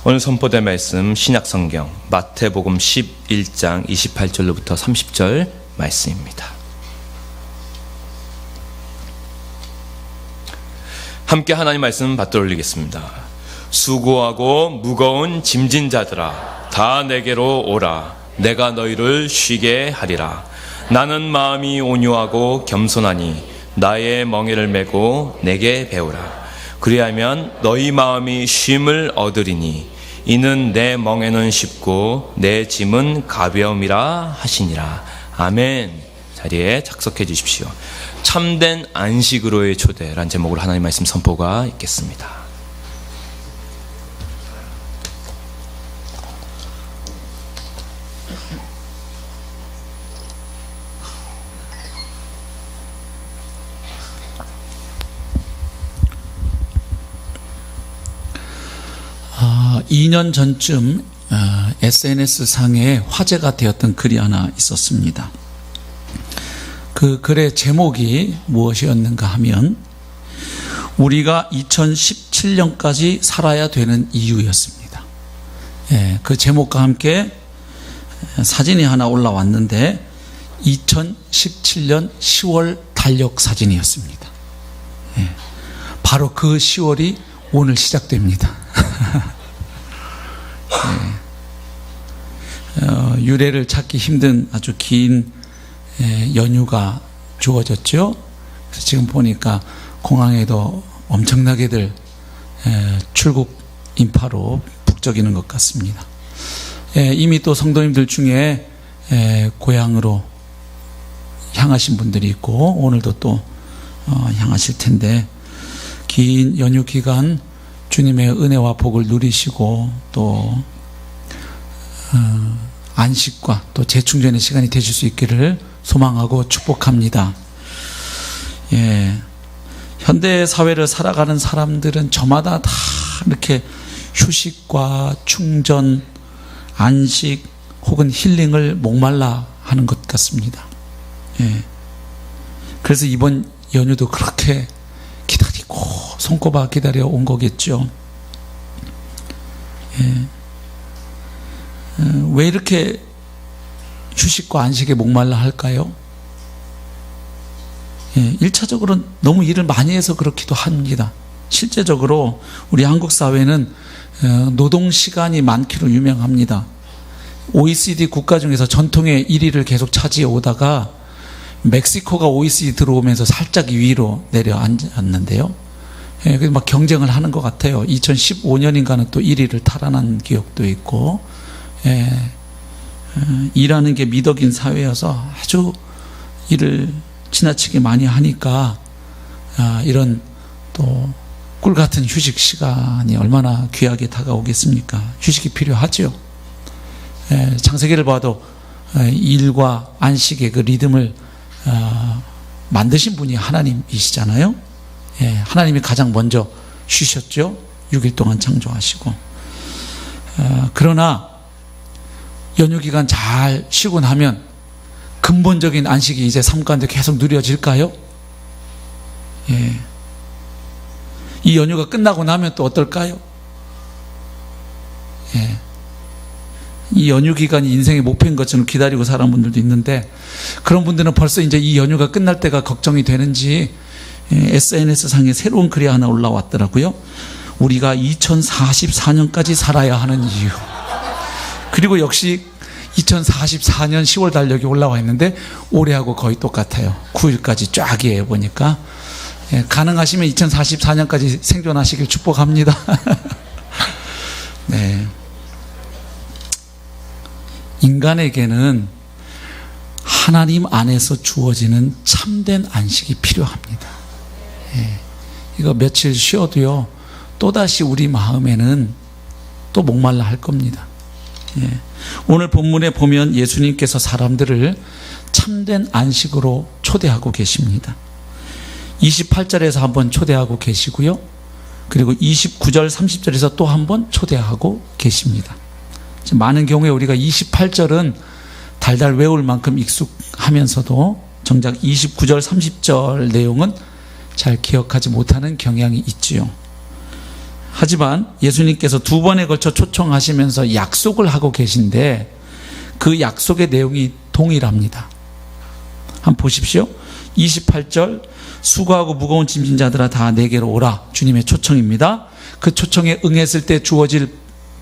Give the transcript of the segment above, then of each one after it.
오늘 선포될 말씀 신약성경 마태복음 11장 28절로부터 30절 말씀입니다. 함께 하나님 말씀 받들어 올리겠습니다. 수고하고 무거운 짐진 자들아 다 내게로 오라. 내가 너희를 쉬게 하리라. 나는 마음이 온유하고 겸손하니 나의 멍에를 메고 내게 배우라. 그리하면 너희 마음이 쉼을 얻으리니 이는 내 멍에는 쉽고 내 짐은 가벼움이라 하시니라. 아멘. 자리에 착석해 주십시오. 참된 안식으로의 초대라는 제목으로 하나님 말씀 선포가 있겠습니다. 2년 전쯤 SNS상에 화제가 되었던 글이 하나 있었습니다. 그 글의 제목이 무엇이었는가 하면 우리가 2017년까지 살아야 되는 이유였습니다. 그 제목과 함께 사진이 하나 올라왔는데 2017년 10월 달력 사진이었습니다. 바로 그 10월이 오늘 시작됩니다. 유래를 찾기 힘든 아주 긴 연휴가 주어졌죠. 그래서 지금 보니까 공항에도 엄청나게들 출국 인파로 북적이는 것 같습니다. 이미 또 성도님들 중에 고향으로 향하신 분들이 있고 오늘도 또 향하실 텐데 긴 연휴 기간 주님의 은혜와 복을 누리시고 또 안식과 또 재충전의 시간이 되실 수 있기를 소망하고 축복합니다. 현대 사회를 살아가는 사람들은 저마다 다 이렇게 휴식과 충전, 안식 혹은 힐링을 목말라 하는 것 같습니다. 그래서 이번 연휴도 그렇게 기다리고 손꼽아 기다려 온 거겠죠. 왜 이렇게 휴식과 안식에 목말라 할까요? 1차적으로는 너무 일을 많이 해서 그렇기도 합니다. 실제적으로 우리 한국 사회는 노동시간이 많기로 유명합니다. OECD 국가 중에서 전통의 1위를 계속 차지해 오다가 멕시코가 OECD 들어오면서 살짝 위로 내려앉았는데요. 그래서 막 경쟁을 하는 것 같아요. 2015년인가는 또 1위를 탈환한 기억도 있고, 일하는 게 미덕인 사회여서 아주 일을 지나치게 많이 하니까 이런 또 꿀같은 휴식 시간이 얼마나 귀하게 다가오겠습니까? 휴식이 필요하죠. 창세기를 봐도 일과 안식의 그 리듬을 만드신 분이 하나님이시잖아요. 하나님이 가장 먼저 쉬셨죠. 6일 동안 창조하시고. 그러나 연휴 기간 잘 쉬고 나면 근본적인 안식이 이제 삶 가운데 계속 누려질까요? 이 연휴가 끝나고 나면 또 어떨까요? 이 연휴 기간이 인생의 목표인 것처럼 기다리고 사는 분들도 있는데 그런 분들은 벌써 이제 이 연휴가 끝날 때가 걱정이 되는지 SNS상에 새로운 글이 하나 올라왔더라고요. 우리가 2044년까지 살아야 하는 이유. 그리고 역시 2044년 10월 달력이 올라와 있는데 올해하고 거의 똑같아요. 9일까지 쫙 해보니까 가능하시면 2044년까지 생존하시길 축복합니다. 네. 인간에게는 하나님 안에서 주어지는 참된 안식이 필요합니다. 이거 며칠 쉬어도요 또다시 우리 마음에는 또 목말라 할 겁니다. 오늘 본문에 보면 예수님께서 사람들을 참된 안식으로 초대하고 계십니다. 28절에서 한번 초대하고 계시고요. 그리고 29절 30절에서 또 한번 초대하고 계십니다. 많은 경우에 우리가 28절은 달달 외울 만큼 익숙하면서도 정작 29절 30절 내용은 잘 기억하지 못하는 경향이 있지요. 하지만 예수님께서 두 번에 걸쳐 초청하시면서 약속을 하고 계신데 그 약속의 내용이 동일합니다. 한번 보십시오. 28절 수고하고 무거운 짐진 자들아 다 내게로 오라. 주님의 초청입니다. 그 초청에 응했을 때 주어질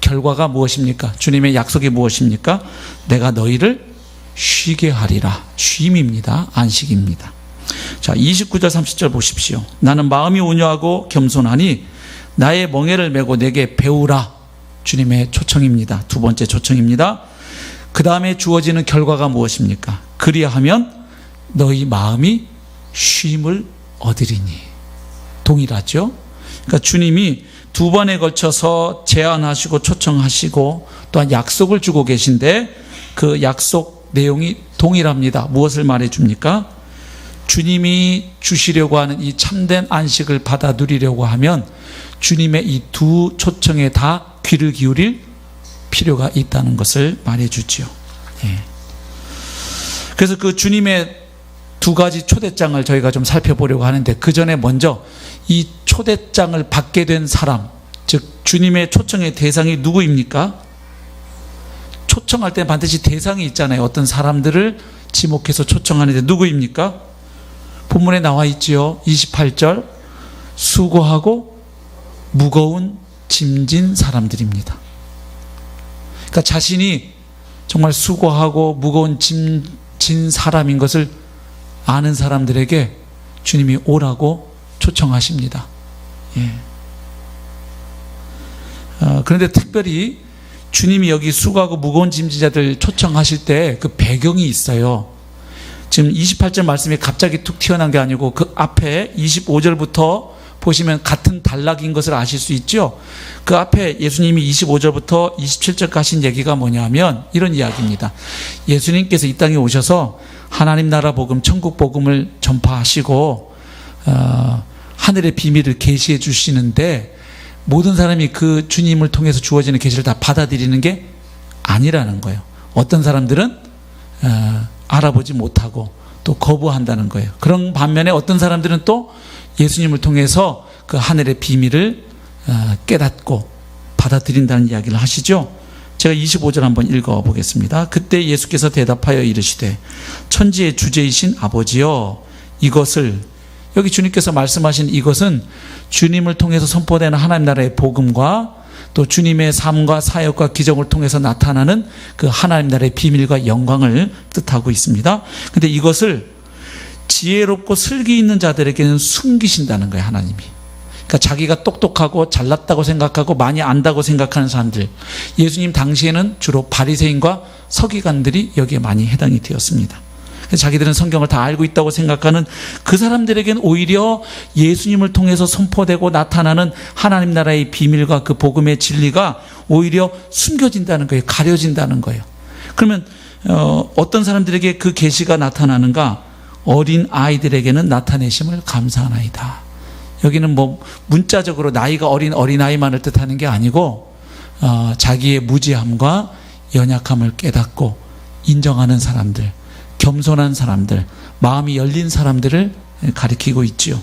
결과가 무엇입니까? 주님의 약속이 무엇입니까? 내가 너희를 쉬게 하리라. 쉼입니다. 안식입니다. 자, 29절 30절 보십시오. 나는 마음이 온유하고 겸손하니 나의 멍에를 메고 내게 배우라. 주님의 초청입니다. 두 번째 초청입니다. 그 다음에 주어지는 결과가 무엇입니까? 그리하면 너희 마음이 쉼을 얻으리니. 동일하죠? 그러니까 주님이 두 번에 걸쳐서 제안하시고 초청하시고 또한 약속을 주고 계신데 그 약속 내용이 동일합니다. 무엇을 말해줍니까? 주님이 주시려고 하는 이 참된 안식을 받아 누리려고 하면 주님의 이 두 초청에 다 귀를 기울일 필요가 있다는 것을 말해주지요. 예. 그래서 그 주님의 두 가지 초대장을 저희가 좀 살펴보려고 하는데 그 전에 먼저 이 초대장을 받게 된 사람, 즉 주님의 초청의 대상이 누구입니까? 초청할 때 반드시 대상이 있잖아요. 어떤 사람들을 지목해서 초청하는데 누구입니까? 본문에 나와 있지요. 28절 수고하고 무거운 짐진 사람들입니다. 그러니까 자신이 정말 수고하고 무거운 짐진 사람인 것을 아는 사람들에게 주님이 오라고 초청하십니다. 예. 그런데 특별히 주님이 여기 수고하고 무거운 짐진자들 초청하실 때 그 배경이 있어요. 지금 28절 말씀이 갑자기 툭 튀어나온 게 아니고 그 앞에 25절부터 보시면 같은 단락인 것을 아실 수 있죠. 그 앞에 예수님이 25절부터 27절까지 하신 얘기가 뭐냐면 이런 이야기입니다. 예수님께서 이 땅에 오셔서 하나님 나라 복음, 천국 복음을 전파하시고 하늘의 비밀을 계시해 주시는데 모든 사람이 그 주님을 통해서 주어지는 계시를 다 받아들이는 게 아니라는 거예요. 어떤 사람들은 알아보지 못하고 또 거부한다는 거예요. 그런 반면에 어떤 사람들은 또 예수님을 통해서 그 하늘의 비밀을 깨닫고 받아들인다는 이야기를 하시죠. 제가 25절 한번 읽어보겠습니다. 그때 예수께서 대답하여 이르시되 천지의 주제이신 아버지여 이것을, 여기 주님께서 말씀하신 이것은 주님을 통해서 선포되는 하나님 나라의 복음과 또 주님의 삶과 사역과 기적을 통해서 나타나는 그 하나님 나라의 비밀과 영광을 뜻하고 있습니다. 그런데 이것을 지혜롭고 슬기 있는 자들에게는 숨기신다는 거예요, 하나님이. 그러니까 자기가 똑똑하고 잘났다고 생각하고 많이 안다고 생각하는 사람들, 예수님 당시에는 주로 바리새인과 서기관들이 여기에 많이 해당이 되었습니다. 그래서 자기들은 성경을 다 알고 있다고 생각하는 그 사람들에게는 오히려 예수님을 통해서 선포되고 나타나는 하나님 나라의 비밀과 그 복음의 진리가 오히려 숨겨진다는 거예요. 가려진다는 거예요. 그러면 어떤 사람들에게 그 계시가 나타나는가? 어린 아이들에게는 나타내심을 감사하나이다. 여기는 뭐 문자적으로 나이가 어린 어린아이만을 뜻하는 게 아니고 자기의 무지함과 연약함을 깨닫고 인정하는 사람들, 겸손한 사람들, 마음이 열린 사람들을 가리키고 있지요.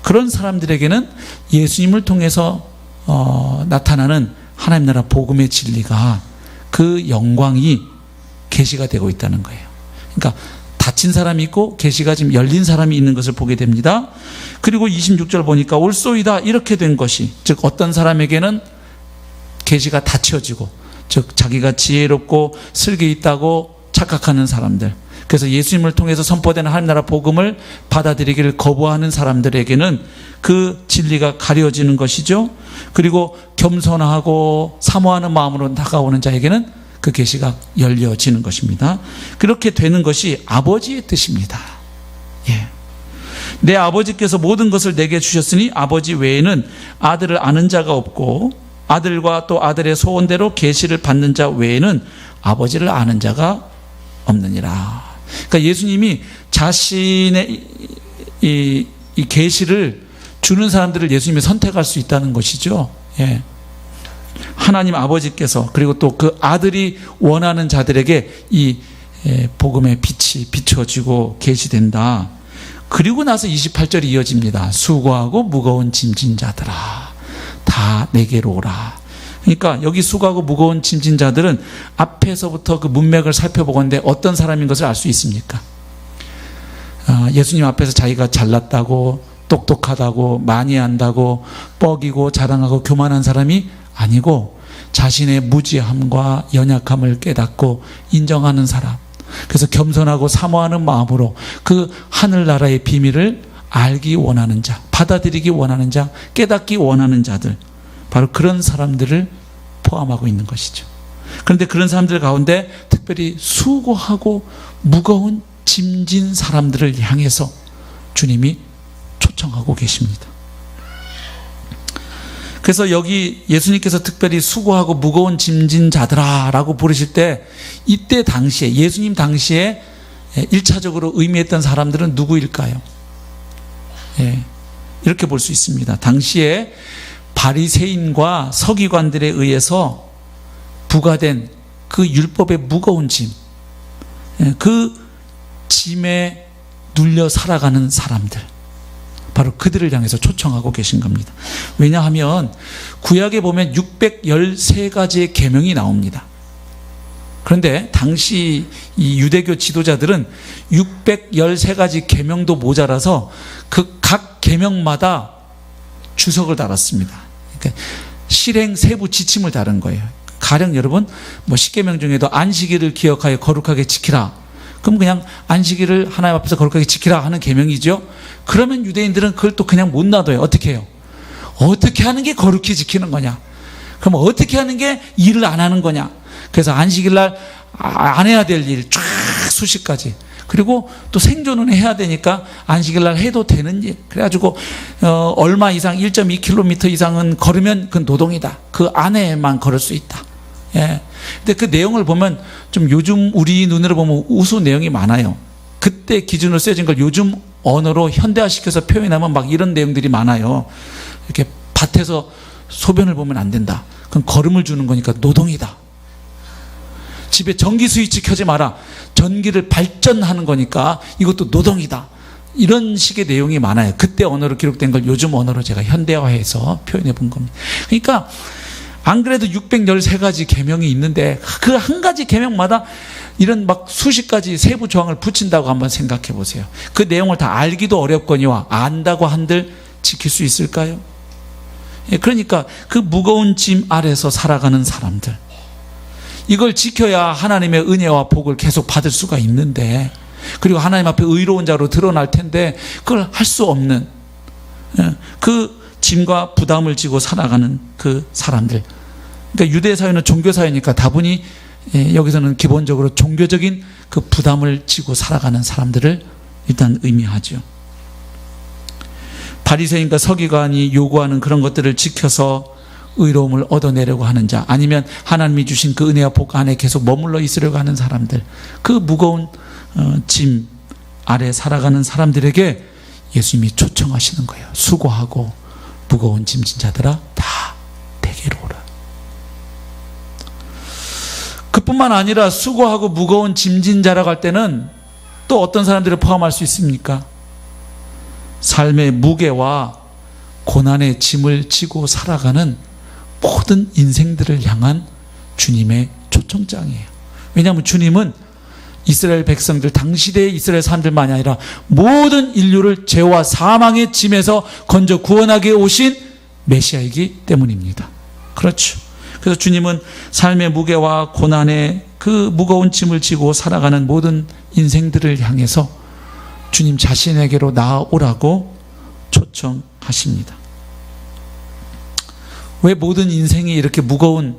그런 사람들에게는 예수님을 통해서 나타나는 하나님 나라 복음의 진리가, 그 영광이 계시가 되고 있다는 거예요. 그러니까 닫힌 사람이 있고 계시가 지금 열린 사람이 있는 것을 보게 됩니다. 그리고 26절 보니까 올소이다 이렇게 된 것이, 즉 어떤 사람에게는 계시가 닫혀지고, 즉 자기가 지혜롭고 슬기 있다고 착각하는 사람들, 그래서 예수님을 통해서 선포되는 하나님 나라 복음을 받아들이기를 거부하는 사람들에게는 그 진리가 가려지는 것이죠. 그리고 겸손하고 사모하는 마음으로 다가오는 자에게는 그 계시가 열려지는 것입니다. 그렇게 되는 것이 아버지의 뜻입니다. 예. 내 아버지께서 모든 것을 내게 주셨으니 아버지 외에는 아들을 아는 자가 없고 아들과 또 아들의 소원대로 계시를 받는 자 외에는 아버지를 아는 자가 없느니라. 그러니까 예수님이 자신의 이 계시를 주는 사람들을 예수님이 선택할 수 있다는 것이죠. 예. 하나님 아버지께서, 그리고 또 그 아들이 원하는 자들에게 이 복음의 빛이 비춰지고 계시된다. 그리고 나서 28절이 이어집니다. 수고하고 무거운 짐진 자들아 다 내게로 오라. 그러니까 여기 수고하고 무거운 짐진 자들은 앞에서부터 그 문맥을 살펴보건대 어떤 사람인 것을 알 수 있습니까? 예수님 앞에서 자기가 잘났다고, 똑똑하다고, 많이 한다고, 뻐기고 자랑하고 교만한 사람이 아니고 자신의 무지함과 연약함을 깨닫고 인정하는 사람, 그래서 겸손하고 사모하는 마음으로 그 하늘나라의 비밀을 알기 원하는 자, 받아들이기 원하는 자, 깨닫기 원하는 자들, 바로 그런 사람들을 포함하고 있는 것이죠. 그런데 그런 사람들 가운데 특별히 수고하고 무거운 짐진 사람들을 향해서 주님이 초청하고 계십니다. 그래서 여기 예수님께서 특별히 수고하고 무거운 짐진 자들아 라고 부르실 때, 이때 당시에, 예수님 당시에 1차적으로 의미했던 사람들은 누구일까요? 이렇게 볼 수 있습니다. 당시에 바리새인과 서기관들에 의해서 부과된 그 율법의 무거운 짐, 그 짐에 눌려 살아가는 사람들, 바로 그들을 향해서 초청하고 계신 겁니다. 왜냐하면 구약에 보면 613가지의 계명이 나옵니다. 그런데 당시 이 유대교 지도자들은 613가지 계명도 모자라서 그 각 계명마다 주석을 달았습니다. 그러니까 실행 세부 지침을 다른 거예요. 가령 여러분, 뭐 10계명 중에도 안식일을 기억하여 거룩하게 지키라. 그럼 그냥 안식일을 하나님 앞에서 거룩하게 지키라 하는 계명이죠. 그러면 유대인들은 그걸 또 그냥 못 놔둬요. 어떻게 해요? 어떻게 하는 게 거룩히 지키는 거냐? 그럼 어떻게 하는 게 일을 안 하는 거냐? 그래서 안식일날 안 해야 될 일 쫙 수십 가지. 그리고 또 생존은 해야 되니까 안식일날 해도 되는 일. 그래가지고 얼마 이상 1.2km 이상은 걸으면 그건 노동이다. 그 안에만 걸을 수 있다. 예. 근데 그 내용을 보면 좀 요즘 우리 눈으로 보면 우스 내용이 많아요. 그때 기준으로 쓰여진 걸 요즘 언어로 현대화시켜서 표현하면 막 이런 내용들이 많아요. 이렇게 밭에서 소변을 보면 안 된다. 그건 걸음을 주는 거니까 노동이다. 집에 전기 스위치 켜지 마라. 전기를 발전하는 거니까 이것도 노동이다. 이런 식의 내용이 많아요. 그때 언어로 기록된 걸 요즘 언어로 제가 현대화해서 표현해 본 겁니다. 그러니까 안 그래도 613가지 계명이 있는데 그 한 가지 계명마다 이런 막 수십 가지 세부 조항을 붙인다고 한번 생각해 보세요. 그 내용을 다 알기도 어렵거니와 안다고 한들 지킬 수 있을까요? 그러니까 그 무거운 짐 아래서 살아가는 사람들, 이걸 지켜야 하나님의 은혜와 복을 계속 받을 수가 있는데, 그리고 하나님 앞에 의로운 자로 드러날 텐데 그걸 할 수 없는 그 짐과 부담을 지고 살아가는 그 사람들. 그러니까 유대 사회는 종교 사회니까 다분히 여기서는 기본적으로 종교적인 그 부담을 지고 살아가는 사람들을 일단 의미하죠. 바리새인과 서기관이 요구하는 그런 것들을 지켜서 의로움을 얻어내려고 하는 자, 아니면 하나님이 주신 그 은혜와 복 안에 계속 머물러 있으려고 하는 사람들, 그 무거운 짐 아래 살아가는 사람들에게 예수님이 초청하시는 거예요. 수고하고 무거운 짐진 자들아 다 내게로 오라. 그뿐만 아니라 수고하고 무거운 짐진 자라고 할 때는 또 어떤 사람들을 포함할 수 있습니까? 삶의 무게와 고난의 짐을 지고 살아가는 모든 인생들을 향한 주님의 초청장이에요. 왜냐하면 주님은 이스라엘 백성들, 당시대의 이스라엘 사람들만이 아니라 모든 인류를 죄와 사망의 짐에서 건져 구원하게 오신 메시아이기 때문입니다. 그렇죠. 그래서 주님은 삶의 무게와 고난의 그 무거운 짐을 지고 살아가는 모든 인생들을 향해서 주님 자신에게로 나아오라고 초청하십니다. 왜 모든 인생이 이렇게 무거운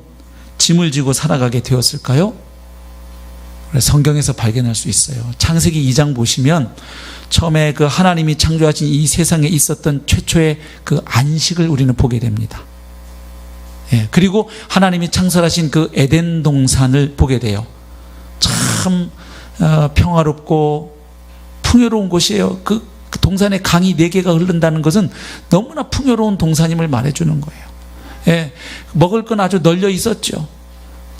짐을 지고 살아가게 되었을까요? 성경에서 발견할 수 있어요. 창세기 2장 보시면 처음에 그 하나님이 창조하신 이 세상에 있었던 최초의 그 안식을 우리는 보게 됩니다. 그리고 하나님이 창설하신 그 에덴 동산을 보게 돼요. 참 평화롭고 풍요로운 곳이에요. 그 동산에 강이 4개가 흐른다는 것은 너무나 풍요로운 동산임을 말해주는 거예요. 먹을 건 아주 널려 있었죠.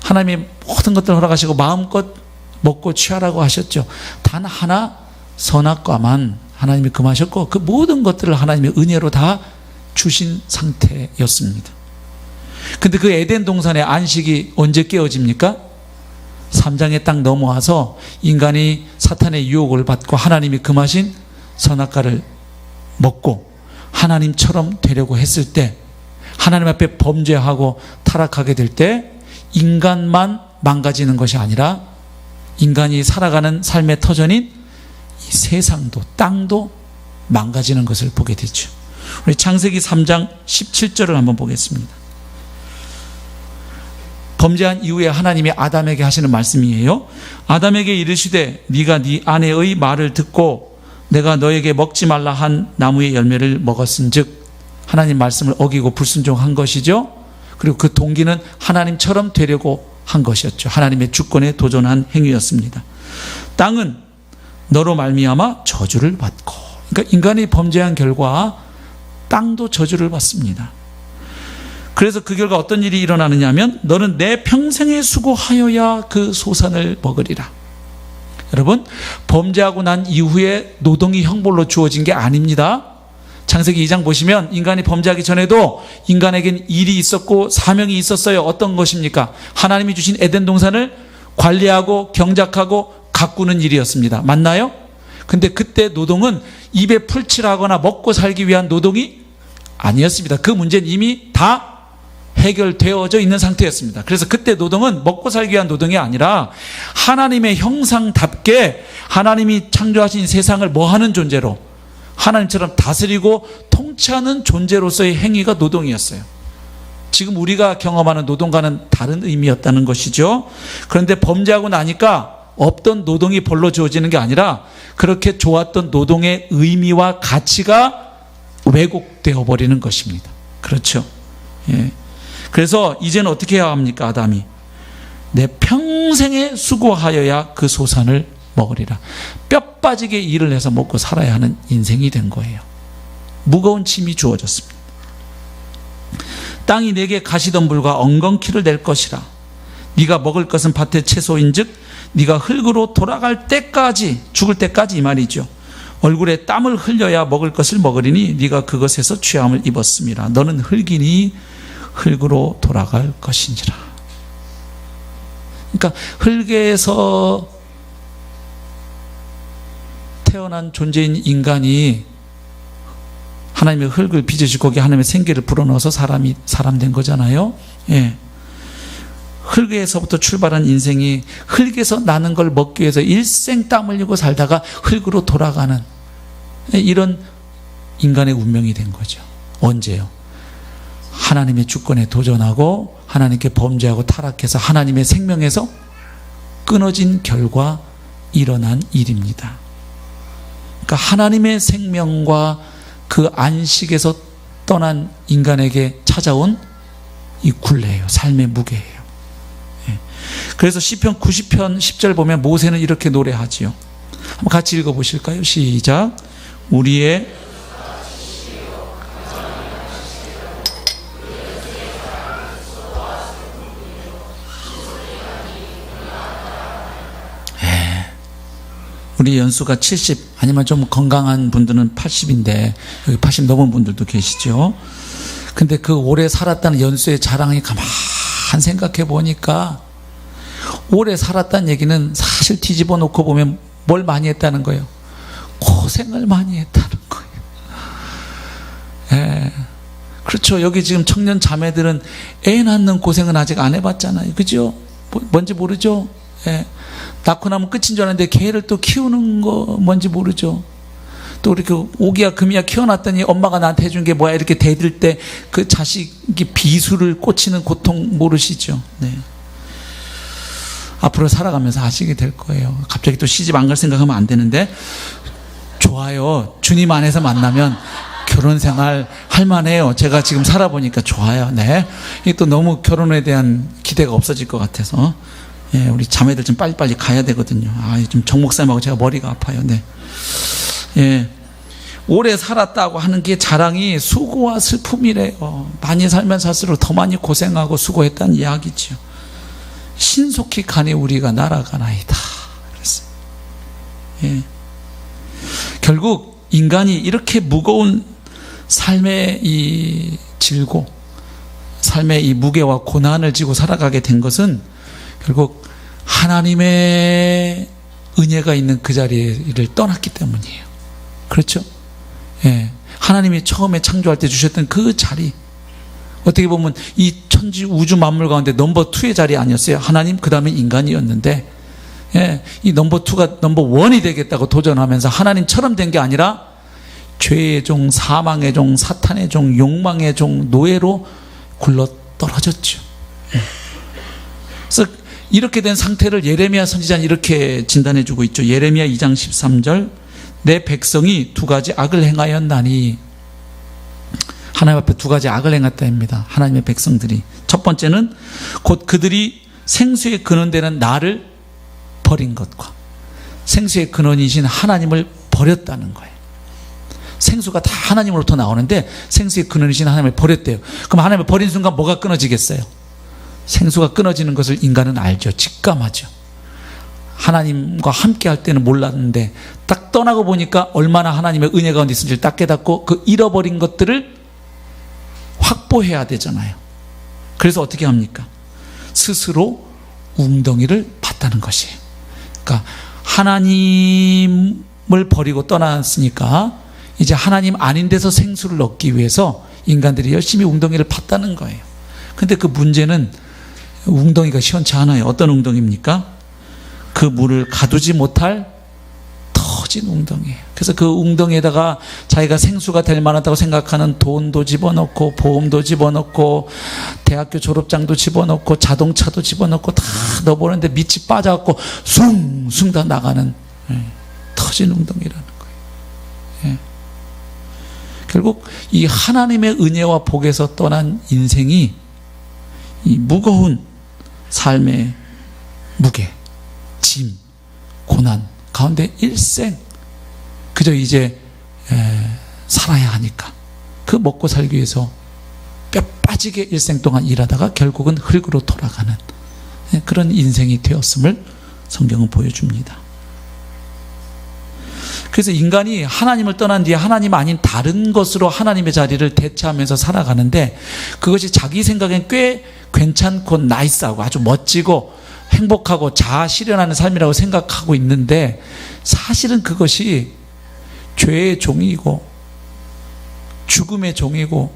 하나님이 모든 것들을 허락하시고 마음껏 먹고 취하라고 하셨죠. 단 하나 선악과만 하나님이 금하셨고 그 모든 것들을 하나님의 은혜로 다 주신 상태였습니다. 근데 그 에덴 동산의 안식이 언제 깨어집니까? 3장에 딱 넘어와서 인간이 사탄의 유혹을 받고 하나님이 금하신 선악과를 먹고 하나님처럼 되려고 했을 때, 하나님 앞에 범죄하고 타락하게 될 때 인간만 망가지는 것이 아니라 인간이 살아가는 삶의 터전인 이 세상도 땅도 망가지는 것을 보게 되죠. 우리 창세기 3장 17절을 한번 보겠습니다. 범죄한 이후에 하나님이 아담에게 하시는 말씀이에요. 아담에게 이르시되 네가 네 아내의 말을 듣고 내가 너에게 먹지 말라 한 나무의 열매를 먹었은즉, 하나님 말씀을 어기고 불순종한 것이죠. 그리고 그 동기는 하나님처럼 되려고 한 것이었죠. 하나님의 주권에 도전한 행위였습니다. 땅은 너로 말미암아 저주를 받고, 그러니까 인간이 범죄한 결과 땅도 저주를 받습니다. 그래서 그 결과 어떤 일이 일어나느냐 하면 너는 내 평생에 수고하여야 그 소산을 먹으리라. 여러분, 범죄하고 난 이후에 노동이 형벌로 주어진 게 아닙니다. 창세기 2장 보시면 인간이 범죄하기 전에도 인간에겐 일이 있었고 사명이 있었어요. 어떤 것입니까? 하나님이 주신 에덴 동산을 관리하고 경작하고 가꾸는 일이었습니다. 맞나요? 근데 그때 노동은 입에 풀칠하거나 먹고 살기 위한 노동이 아니었습니다. 그 문제는 이미 다 해결되어져 있는 상태였습니다. 그래서 그때 노동은 먹고 살기 위한 노동이 아니라 하나님의 형상답게 하나님이 창조하신 세상을 뭐하는 존재로, 하나님처럼 다스리고 통치하는 존재로서의 행위가 노동이었어요. 지금 우리가 경험하는 노동과는 다른 의미였다는 것이죠. 그런데 범죄하고 나니까 없던 노동이 벌로 주어지는 게 아니라 그렇게 좋았던 노동의 의미와 가치가 왜곡되어 버리는 것입니다. 그렇죠? 예. 그래서 이제는 어떻게 해야 합니까? 아담이 내 평생에 수고하여야 그 소산을 먹으리라. 뼈 빠지게 일을 해서 먹고 살아야 하는 인생이 된 거예요. 무거운 짐이 주어졌습니다. 땅이 내게 가시덤불과 엉겅퀴를 낼 것이라. 네가 먹을 것은 밭의 채소인즉 네가 흙으로 돌아갈 때까지, 죽을 때까지 이 말이죠. 얼굴에 땀을 흘려야 먹을 것을 먹으리니 네가 그것에서 취함을 입었음이라. 너는 흙이니 흙으로 돌아갈 것인지라. 그러니까 흙에서 태어난 존재인 인간이 하나님의 흙을 빚으시고 거기에 하나님의 생기를 불어넣어서 사람 된 거잖아요. 예. 흙에서부터 출발한 인생이 흙에서 나는 걸 먹기 위해서 일생 땀 흘리고 살다가 흙으로 돌아가는 이런 인간의 운명이 된 거죠. 언제요? 하나님의 주권에 도전하고 하나님께 범죄하고 타락해서 하나님의 생명에서 끊어진 결과 일어난 일입니다. 그러니까 하나님의 생명과 그 안식에서 떠난 인간에게 찾아온 이 굴레예요. 삶의 무게예요. 그래서 시편 90편 10절 보면 모세는 이렇게 노래하지요. 한번 같이 읽어보실까요? 시작. 우리의 우리 연수가 70 아니면 좀 건강한 분들은 80인데 여기 80 넘은 분들도 계시죠. 근데 그 오래 살았다는 연수의 자랑이 가만 생각해 보니까 오래 살았다는 얘기는 사실 뒤집어 놓고 보면 뭘 많이 했다는 거예요. 고생을 많이 했다는 거예요. 예. 그렇죠. 여기 지금 청년 자매들은 애 낳는 고생은 아직 안 해봤잖아요. 그죠? 뭔지 모르죠? 예. 낳고 나면 끝인 줄 알았는데 개를 또 키우는 거 뭔지 모르죠. 또 이렇게 오기야 금이야 키워놨더니 엄마가 나한테 해준 게 뭐야 이렇게 대들 때 그 자식이 비수를 꽂히는 고통 모르시죠? 네. 앞으로 살아가면서 아시게 될 거예요. 갑자기 또 시집 안 갈 생각하면 안 되는데 좋아요. 주님 안에서 만나면 결혼 생활 할만해요. 제가 지금 살아보니까 좋아요. 네. 이게 또 너무 결혼에 대한 기대가 없어질 것 같아서 예, 우리 자매들 좀 빨리빨리 가야 되거든요. 좀 정 목사님하고 제가 머리가 아파요. 네. 예. 오래 살았다고 하는 게 자랑이 수고와 슬픔이래요. 많이 살면 살수록 더 많이 고생하고 수고했다는 이야기죠. 신속히 가니 우리가 날아가나이다. 그랬어요. 예. 결국 인간이 이렇게 무거운 삶의 이 질고 삶의 이 무게와 고난을 지고 살아가게 된 것은 결국 하나님의 은혜가 있는 그 자리를 떠났기 때문이에요. 그렇죠? 예. 하나님이 처음에 창조할 때 주셨던 그 자리, 어떻게 보면 이 천지 우주 만물 가운데 넘버 2의 자리 아니었어요. 하나님, 그 다음에 인간이었는데, 예, 이 넘버 2가 넘버 1이 되겠다고 도전하면서 하나님처럼 된 게 아니라 죄의 종, 사망의 종, 사탄의 종, 욕망의 종, 노예로 굴러 떨어졌죠. 예. 그래서 이렇게 된 상태를 예레미야 선지자는 이렇게 진단해주고 있죠. 예레미야 2장 13절, 내 백성이 두 가지 악을 행하였나니, 하나님 앞에 두 가지 악을 행했다입니다. 하나님의 백성들이. 첫 번째는 곧 그들이 생수의 근원되는 나를 버린 것과 생수의 근원이신 하나님을 버렸다는 거예요. 생수가 다 하나님으로부터 나오는데 생수의 근원이신 하나님을 버렸대요. 그럼 하나님을 버린 순간 뭐가 끊어지겠어요? 생수가 끊어지는 것을 인간은 알죠. 직감하죠. 하나님과 함께 할 때는 몰랐는데 딱 떠나고 보니까 얼마나 하나님의 은혜 가운데 있는지를 딱 깨닫고 그 잃어버린 것들을 확보해야 되잖아요. 그래서 어떻게 합니까? 스스로 웅덩이를 팠다는 것이에요. 그러니까 하나님을 버리고 떠났으니까 이제 하나님 아닌 데서 생수를 얻기 위해서 인간들이 열심히 웅덩이를 팠다는 거예요. 근데 그 문제는 웅덩이가 시원치 않아요. 어떤 웅덩이입니까? 그 물을 가두지 못할 터진 웅덩이에요. 그래서 그 웅덩이에다가 자기가 생수가 될 만하다고 생각하는 돈도 집어넣고 보험도 집어넣고 대학교 졸업장도 집어넣고 자동차도 집어넣고 다 넣어보는데 밑이 빠져갖고 숭숭 다 나가는, 터진 웅덩이라는 거예요. 결국 이 하나님의 은혜와 복에서 떠난 인생이 이 무거운 삶의 무게, 짐, 고난 가운데 일생 그저 이제 살아야 하니까 그 먹고 살기 위해서 뼈 빠지게 일생 동안 일하다가 결국은 흙으로 돌아가는 그런 인생이 되었음을 성경은 보여줍니다. 그래서 인간이 하나님을 떠난 뒤에 하나님 아닌 다른 것으로 하나님의 자리를 대체하면서 살아가는데 그것이 자기 생각엔 꽤 괜찮고 나이스하고 아주 멋지고 행복하고 자아 실현하는 삶이라고 생각하고 있는데 사실은 그것이 죄의 종이고 죽음의 종이고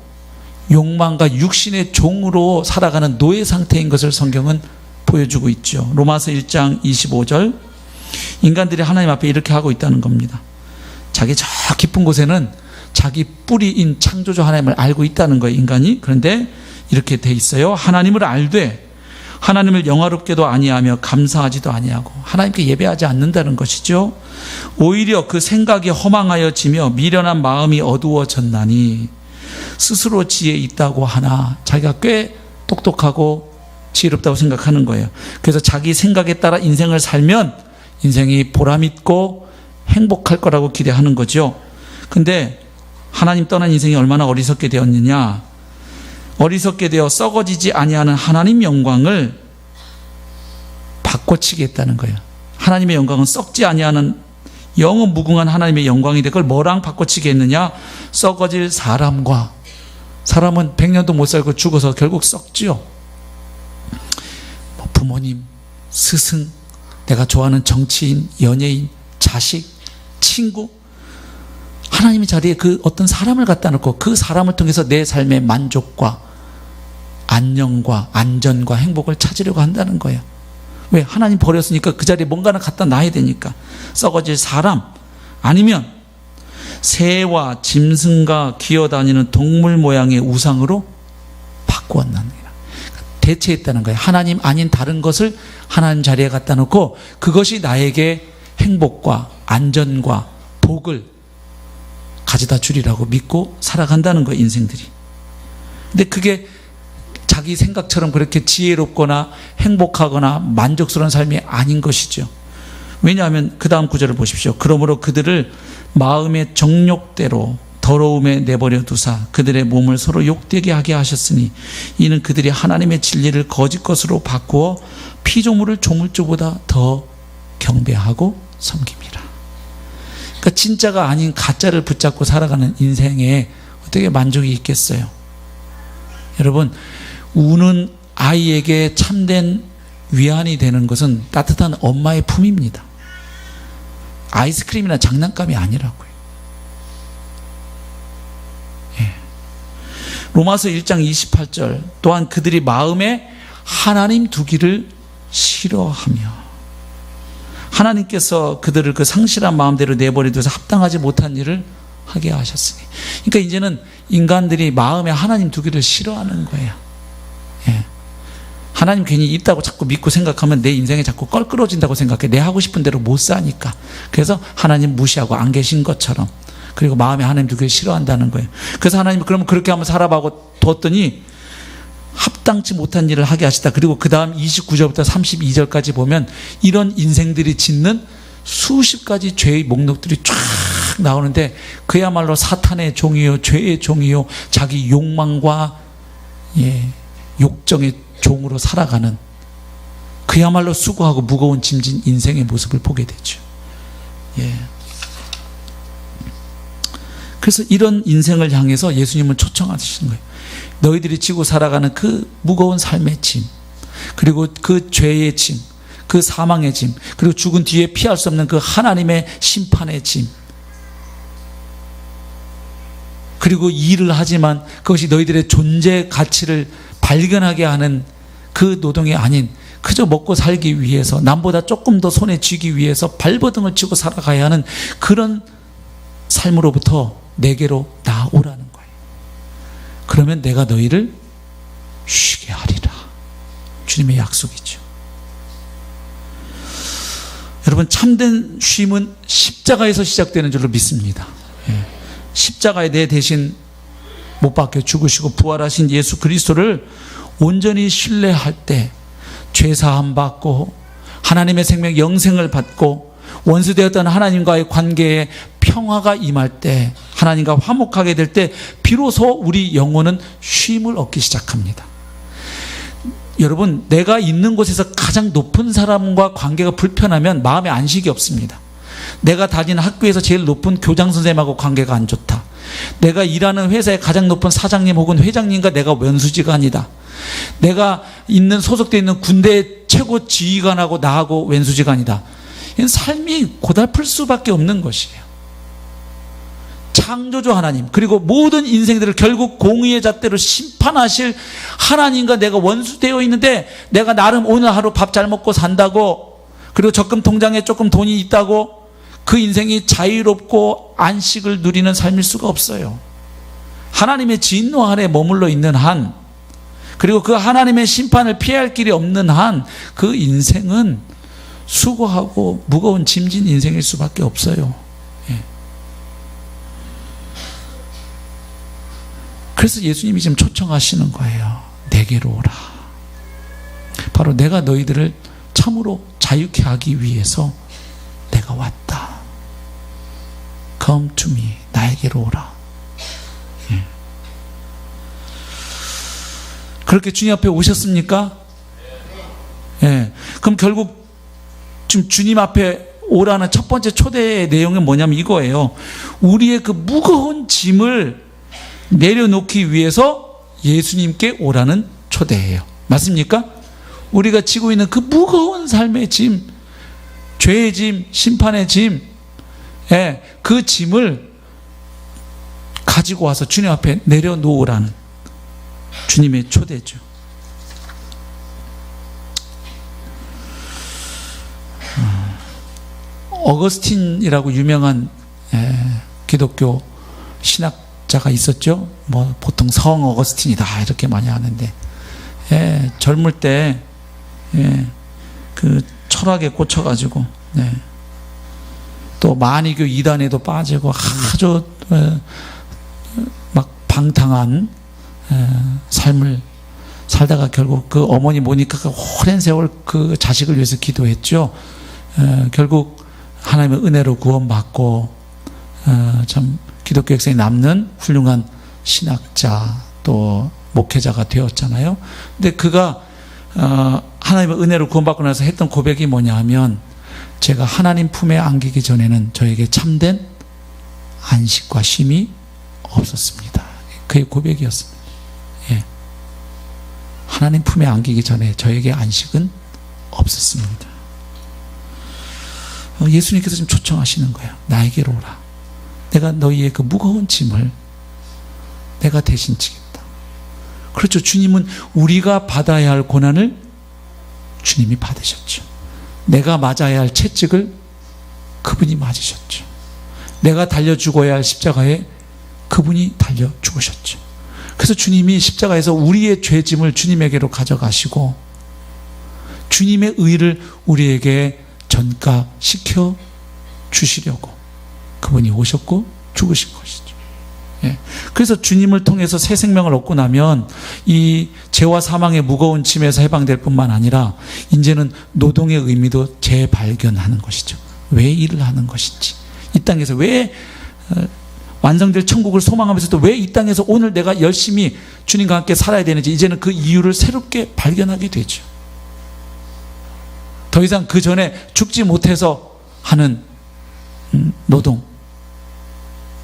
욕망과 육신의 종으로 살아가는 노예 상태인 것을 성경은 보여주고 있죠. 로마서 1장 25절, 인간들이 하나님 앞에 이렇게 하고 있다는 겁니다. 자기 저 깊은 곳에는 자기 뿌리인 창조주 하나님을 알고 있다는 거예요, 인간이. 그런데 이렇게 돼 있어요. 하나님을 알되 하나님을 영화롭게도 아니하며 감사하지도 아니하고 하나님께 예배하지 않는다는 것이죠. 오히려 그 생각이 허망하여지며 미련한 마음이 어두워졌나니, 스스로 지혜 있다고 하나 자기가 꽤 똑똑하고 지혜롭다고 생각하는 거예요. 그래서 자기 생각에 따라 인생을 살면 인생이 보람있고 행복할 거라고 기대하는 거죠. 근데 하나님 떠난 인생이 얼마나 어리석게 되었느냐, 어리석게 되어 썩어지지 아니하는 하나님 영광을 바꿔치기 했다는 거예요. 하나님의 영광은 썩지 아니하는 영원 무궁한 하나님의 영광이 될 걸 뭐랑 바꿔치기 했느냐, 썩어질 사람과. 사람은 100년도 못 살고 죽어서 결국 썩지요. 부모님, 스승, 내가 좋아하는 정치인, 연예인, 자식, 친구, 하나님의 자리에 그 어떤 사람을 갖다 놓고 그 사람을 통해서 내 삶의 만족과 안녕과 안전과 행복을 찾으려고 한다는 거예요. 왜? 하나님 버렸으니까 그 자리에 뭔가를 갖다 놔야 되니까. 썩어질 사람, 아니면 새와 짐승과 기어다니는 동물 모양의 우상으로 바꾸었나니, 대체했다는 거예요. 하나님 아닌 다른 것을 하나님 자리에 갖다 놓고 그것이 나에게 행복과 안전과 복을 가져다 주리라고 믿고 살아간다는 거예요, 인생들이. 근데 그게 자기 생각처럼 그렇게 지혜롭거나 행복하거나 만족스러운 삶이 아닌 것이죠. 왜냐하면 그 다음 구절을 보십시오. 그러므로 그들을 마음의 정욕대로 더러움에 내버려 두사 그들의 몸을 서로 욕되게 하게 하셨으니 이는 그들이 하나님의 진리를 거짓 것으로 바꾸어 피조물을 조물주보다 더 경배하고 섬깁니다. 그러니까 진짜가 아닌 가짜를 붙잡고 살아가는 인생에 어떻게 만족이 있겠어요? 여러분, 우는 아이에게 참된 위안이 되는 것은 따뜻한 엄마의 품입니다. 아이스크림이나 장난감이 아니라고요. 예. 로마서 1장 28절 또한 그들이 마음에 하나님 두기를 싫어하며 하나님께서 그들을 그 상실한 마음대로 내버려둬서 합당하지 못한 일을 하게 하셨으니. 그러니까 이제는 인간들이 마음에 하나님 두기를 싫어하는 거예요. 예. 하나님 괜히 있다고 자꾸 믿고 생각하면 내 인생에 자꾸 껄끄러진다고 생각해. 내 하고 싶은 대로 못 사니까. 그래서 하나님 무시하고 안 계신 것처럼. 그리고 마음에 하나님 두기를 싫어한다는 거예요. 그래서 하나님 그러면 그렇게 한번 살아보고 뒀더니 합당치 못한 일을 하게 하시다. 그리고 그 다음 29절부터 32절까지 보면 이런 인생들이 짓는 수십 가지 죄의 목록들이 쫙 나오는데 그야말로 사탄의 종이요, 죄의 종이요, 자기 욕망과 욕정의 종으로 살아가는 그야말로 수고하고 무거운 짐진 인생의 모습을 보게 되죠. 그래서 이런 인생을 향해서 예수님은 초청하시는 거예요. 너희들이 지고 살아가는 그 무거운 삶의 짐, 그리고 그 죄의 짐, 그 사망의 짐, 그리고 죽은 뒤에 피할 수 없는 그 하나님의 심판의 짐, 그리고 일을 하지만 그것이 너희들의 존재 가치를 발견하게 하는 그 노동이 아닌 그저 먹고 살기 위해서 남보다 조금 더 손에 쥐기 위해서 발버둥을 치고 살아가야 하는 그런 삶으로부터 내게로 나오라는 거예요. 그러면 내가 너희를 쉬게 하리라. 주님의 약속이죠. 여러분, 참된 쉼은 십자가에서 시작되는 줄로 믿습니다. 십자가에 내 대신 못 박혀 죽으시고 부활하신 예수 그리스도를 온전히 신뢰할 때 죄사함 받고 하나님의 생명 영생을 받고 원수되었던 하나님과의 관계에 평화가 임할 때, 하나님과 화목하게 될 때 비로소 우리 영혼은 쉼을 얻기 시작합니다. 여러분, 내가 있는 곳에서 가장 높은 사람과 관계가 불편하면 마음에 안식이 없습니다. 내가 다니는 학교에서 제일 높은 교장 선생님하고 관계가 안 좋다. 내가 일하는 회사의 가장 높은 사장님 혹은 회장님과 내가 왼수지간이다. 내가 소속되어 있는 군대 최고 지휘관하고 나하고 왼수지간이다. 이건 삶이 고달플 수밖에 없는 것이에요. 창조주 하나님, 그리고 모든 인생들을 결국 공의의 잣대로 심판하실 하나님과 내가 원수되어 있는데, 내가 나름 오늘 하루 밥 잘 먹고 산다고, 그리고 적금 통장에 조금 돈이 있다고 그 인생이 자유롭고 안식을 누리는 삶일 수가 없어요. 하나님의 진노 아래 머물러 있는 한, 그리고 그 하나님의 심판을 피할 길이 없는 한, 그 인생은 수고하고 무거운 짐진 인생일 수밖에 없어요. 그래서 예수님이 지금 초청하시는 거예요. 내게로 오라. 바로 내가 너희들을 참으로 자유케 하기 위해서 내가 왔다. Come to me. 나에게로 오라. 그렇게 주님 앞에 오셨습니까? 그럼 결국 지금 주님 앞에 오라는 첫 번째 초대의 내용은 뭐냐면 이거예요. 우리의 그 무거운 짐을 내려놓기 위해서 예수님께 오라는 초대예요. 맞습니까? 우리가 지고 있는 그 무거운 삶의 짐, 죄의 짐, 심판의 짐, 그 짐을 가지고 와서 주님 앞에 내려놓으라는 주님의 초대죠. 어거스틴이라고 유명한 기독교 신학자가 있었죠. 뭐 보통 성 어거스틴이다 이렇게 많이 하는데, 젊을 때 그 철학에 꽂혀가지고 또 만이교 이단에도 빠지고 아주 막 방탕한 삶을 살다가 결국 그 어머니 모니카가 오랜 세월 그 자식을 위해서 기도했죠. 결국 하나님의 은혜로 구원받고 참 기독교 역사에 남는 훌륭한 신학자 또 목회자가 되었잖아요. 근데 그가 하나님의 은혜로 구원받고 나서 했던 고백이 뭐냐 하면, 제가 하나님 품에 안기기 전에는 저에게 참된 안식과 쉼이 없었습니다. 그의 고백이었습니다. 하나님 품에 안기기 전에 저에게 안식은 없었습니다. 예수님께서 지금 초청하시는 거예요. 나에게로 오라. 내가 너희의 그 무거운 짐을 내가 대신 지겠다. 그렇죠. 주님은 우리가 받아야 할 고난을 주님이 받으셨죠. 내가 맞아야 할 채찍을 그분이 맞으셨죠. 내가 달려 죽어야 할 십자가에 그분이 달려 죽으셨죠. 그래서 주님이 십자가에서 우리의 죄짐을 주님에게로 가져가시고 주님의 의를 우리에게 전가시켜 주시려고 그분이 오셨고 죽으신 것이죠. 예. 그래서 주님을 통해서 새 생명을 얻고 나면 이 죄와 사망의 무거운 짐에서 해방될 뿐만 아니라 이제는 노동의 의미도 재발견하는 것이죠. 왜 일을 하는 것인지, 이 땅에서 왜 완성될 천국을 소망하면서도 왜 이 땅에서 오늘 내가 열심히 주님과 함께 살아야 되는지 이제는 그 이유를 새롭게 발견하게 되죠. 더 이상 그 전에 죽지 못해서 하는 노동,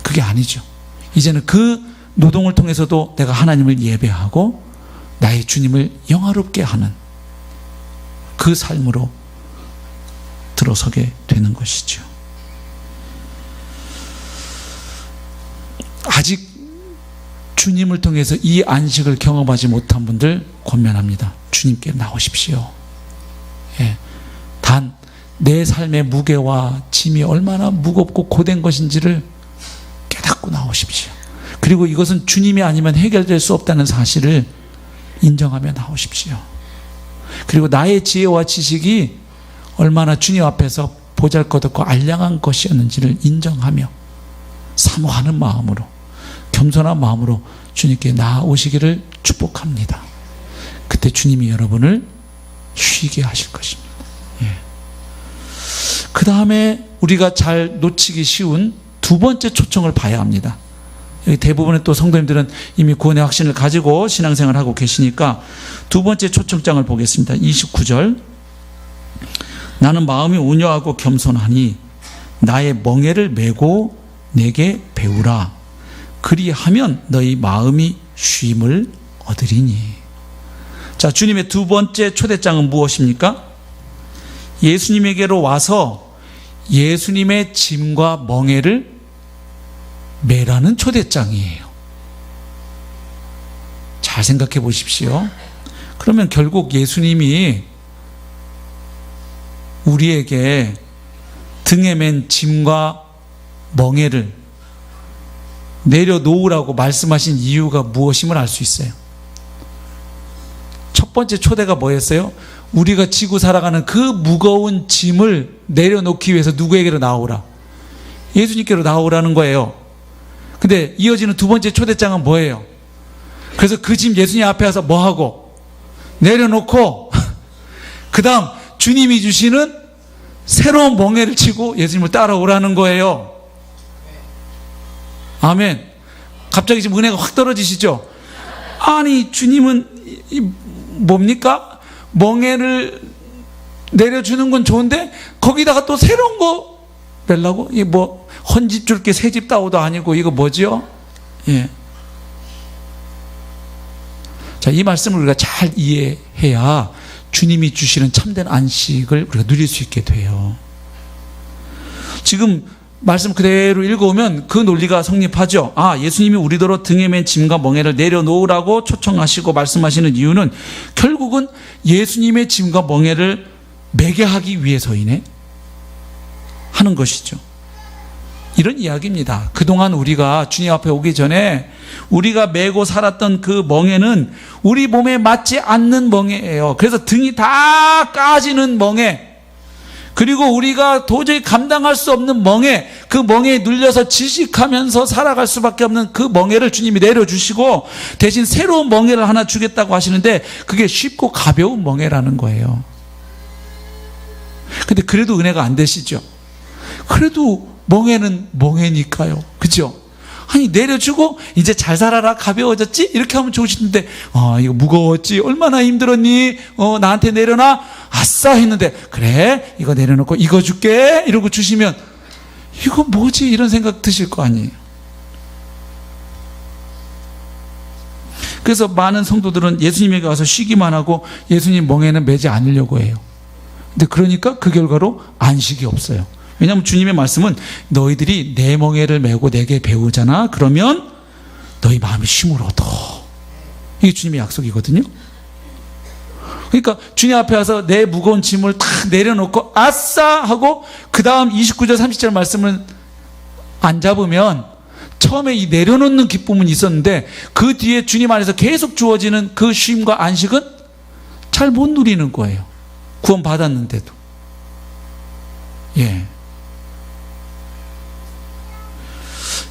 그게 아니죠. 이제는 그 노동을 통해서도 내가 하나님을 예배하고 나의 주님을 영화롭게 하는 그 삶으로 들어서게 되는 것이죠. 아직 주님을 통해서 이 안식을 경험하지 못한 분들 권면합니다. 주님께 나오십시오. 예. 단 내 삶의 무게와 짐이 얼마나 무겁고 고된 것인지를 깨닫고 나오십시오. 그리고 이것은 주님이 아니면 해결될 수 없다는 사실을 인정하며 나오십시오. 그리고 나의 지혜와 지식이 얼마나 주님 앞에서 보잘것없고 알량한 것이었는지를 인정하며 사모하는 마음으로, 겸손한 마음으로 주님께 나아오시기를 축복합니다. 그때 주님이 여러분을 쉬게 하실 것입니다. 예. 그 다음에 우리가 잘 놓치기 쉬운 두 번째 초청을 봐야 합니다. 여기 대부분의 또 성도님들은 이미 구원의 확신을 가지고 신앙생활을 하고 계시니까 두 번째 초청장을 보겠습니다. 29절. 나는 마음이 온유하고 겸손하니 나의 멍에를 메고 내게 배우라. 그리하면 너희 마음이 쉼을 얻으리니. 자, 주님의 두 번째 초대장은 무엇입니까? 예수님에게로 와서 예수님의 짐과 멍에를 매라는 초대장이에요. 잘 생각해 보십시오. 그러면 결국 예수님이 우리에게 등에 맨 짐과 멍에를 내려놓으라고 말씀하신 이유가 무엇임을 알 수 있어요. 첫 번째 초대가 뭐였어요? 우리가 지고 살아가는 그 무거운 짐을 내려놓기 위해서 누구에게로 나오라? 예수님께로 나오라는 거예요. 근데 이어지는 두 번째 초대장은 뭐예요? 그래서 그 짐 예수님 앞에 와서 뭐하고? 내려놓고 그 다음 주님이 주시는 새로운 멍에를 치고 예수님을 따라오라는 거예요. 아멘. 갑자기 지금 은혜가 확 떨어지시죠? 아니 주님은 뭡니까? 멍에를 내려주는 건 좋은데 거기다가 또 새로운 거 뺄라고? 이게 뭐 헌집 줄게 새집 따오도 아니고 이거 뭐죠? 예. 자, 이 말씀을 우리가 잘 이해해야 주님이 주시는 참된 안식을 우리가 누릴 수 있게 돼요. 지금 말씀 그대로 읽어오면 그 논리가 성립하죠. 아, 예수님이 우리더러 등에 맨 짐과 멍에를 내려놓으라고 초청하시고 말씀하시는 이유는 결국은 예수님의 짐과 멍에를 매게 하기 위해서이네 하는 것이죠. 이런 이야기입니다. 그동안 우리가 주님 앞에 오기 전에 우리가 메고 살았던 그 멍에는 우리 몸에 맞지 않는 멍에예요. 그래서 등이 다 까지는 멍에, 그리고 우리가 도저히 감당할 수 없는 멍에, 그 멍에에 눌려서 질식하면서 살아갈 수밖에 없는 그 멍에를 주님이 내려주시고 대신 새로운 멍에를 하나 주겠다고 하시는데 그게 쉽고 가벼운 멍에라는 거예요. 근데 그래도 은혜가 안 되시죠? 그래도 멍에는 멍에니까요. 그죠? 아니 내려주고 이제 잘 살아라, 가벼워졌지? 이렇게 하면 좋으시는데 이거 무거웠지? 얼마나 힘들었니? 나한테 내려놔? 아싸 했는데 그래 이거 내려놓고 이거 줄게 이러고 주시면 이거 뭐지? 이런 생각 드실 거 아니에요. 그래서 많은 성도들은 예수님에게 와서 쉬기만 하고 예수님 멍에는 매지 않으려고 해요. 근데 그러니까 그 결과로 안식이 없어요. 왜냐하면 주님의 말씀은 너희들이 내 멍에를 메고 내게 배우잖아. 그러면 너희 마음이 쉼을 얻어. 이게 주님의 약속이거든요. 그러니까 주님 앞에 와서 내 무거운 짐을 탁 내려놓고 아싸 하고 그 다음 29절 30절 말씀을 안 잡으면 처음에 이 내려놓는 기쁨은 있었는데 그 뒤에 주님 안에서 계속 주어지는 그 쉼과 안식은 잘 못 누리는 거예요. 구원 받았는데도. 예.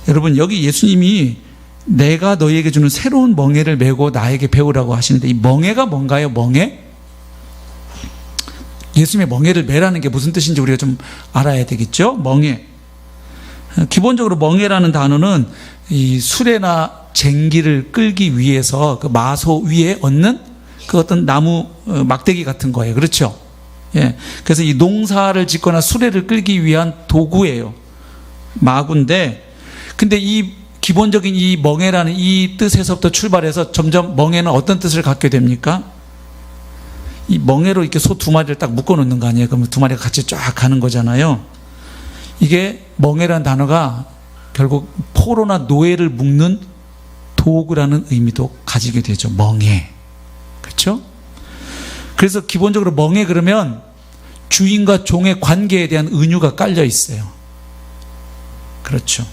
여러분, 여기 예수님이 내가 너희에게 주는 새로운 멍에를 메고 나에게 배우라고 하시는데 이 멍에가 뭔가요? 멍에? 예수님의 멍에를 메라는 게 무슨 뜻인지 우리가 좀 알아야 되겠죠? 멍에. 기본적으로 멍에라는 단어는 이 수레나 쟁기를 끌기 위해서 그 마소 위에 얹는 그 어떤 나무 막대기 같은 거예요. 그렇죠? 예. 그래서 이 농사를 짓거나 수레를 끌기 위한 도구예요. 마구인데, 근데 이 기본적인 이 멍에라는 이 뜻에서부터 출발해서 점점 멍에는 어떤 뜻을 갖게 됩니까? 이 멍에로 이렇게 소 두 마리를 딱 묶어 놓는 거 아니에요? 그러면 두 마리가 같이 쫙 가는 거잖아요. 이게 멍에라는 단어가 결국 포로나 노예를 묶는 도구라는 의미도 가지게 되죠. 멍에. 그렇죠? 그래서 기본적으로 멍에 그러면 주인과 종의 관계에 대한 은유가 깔려 있어요. 그렇죠.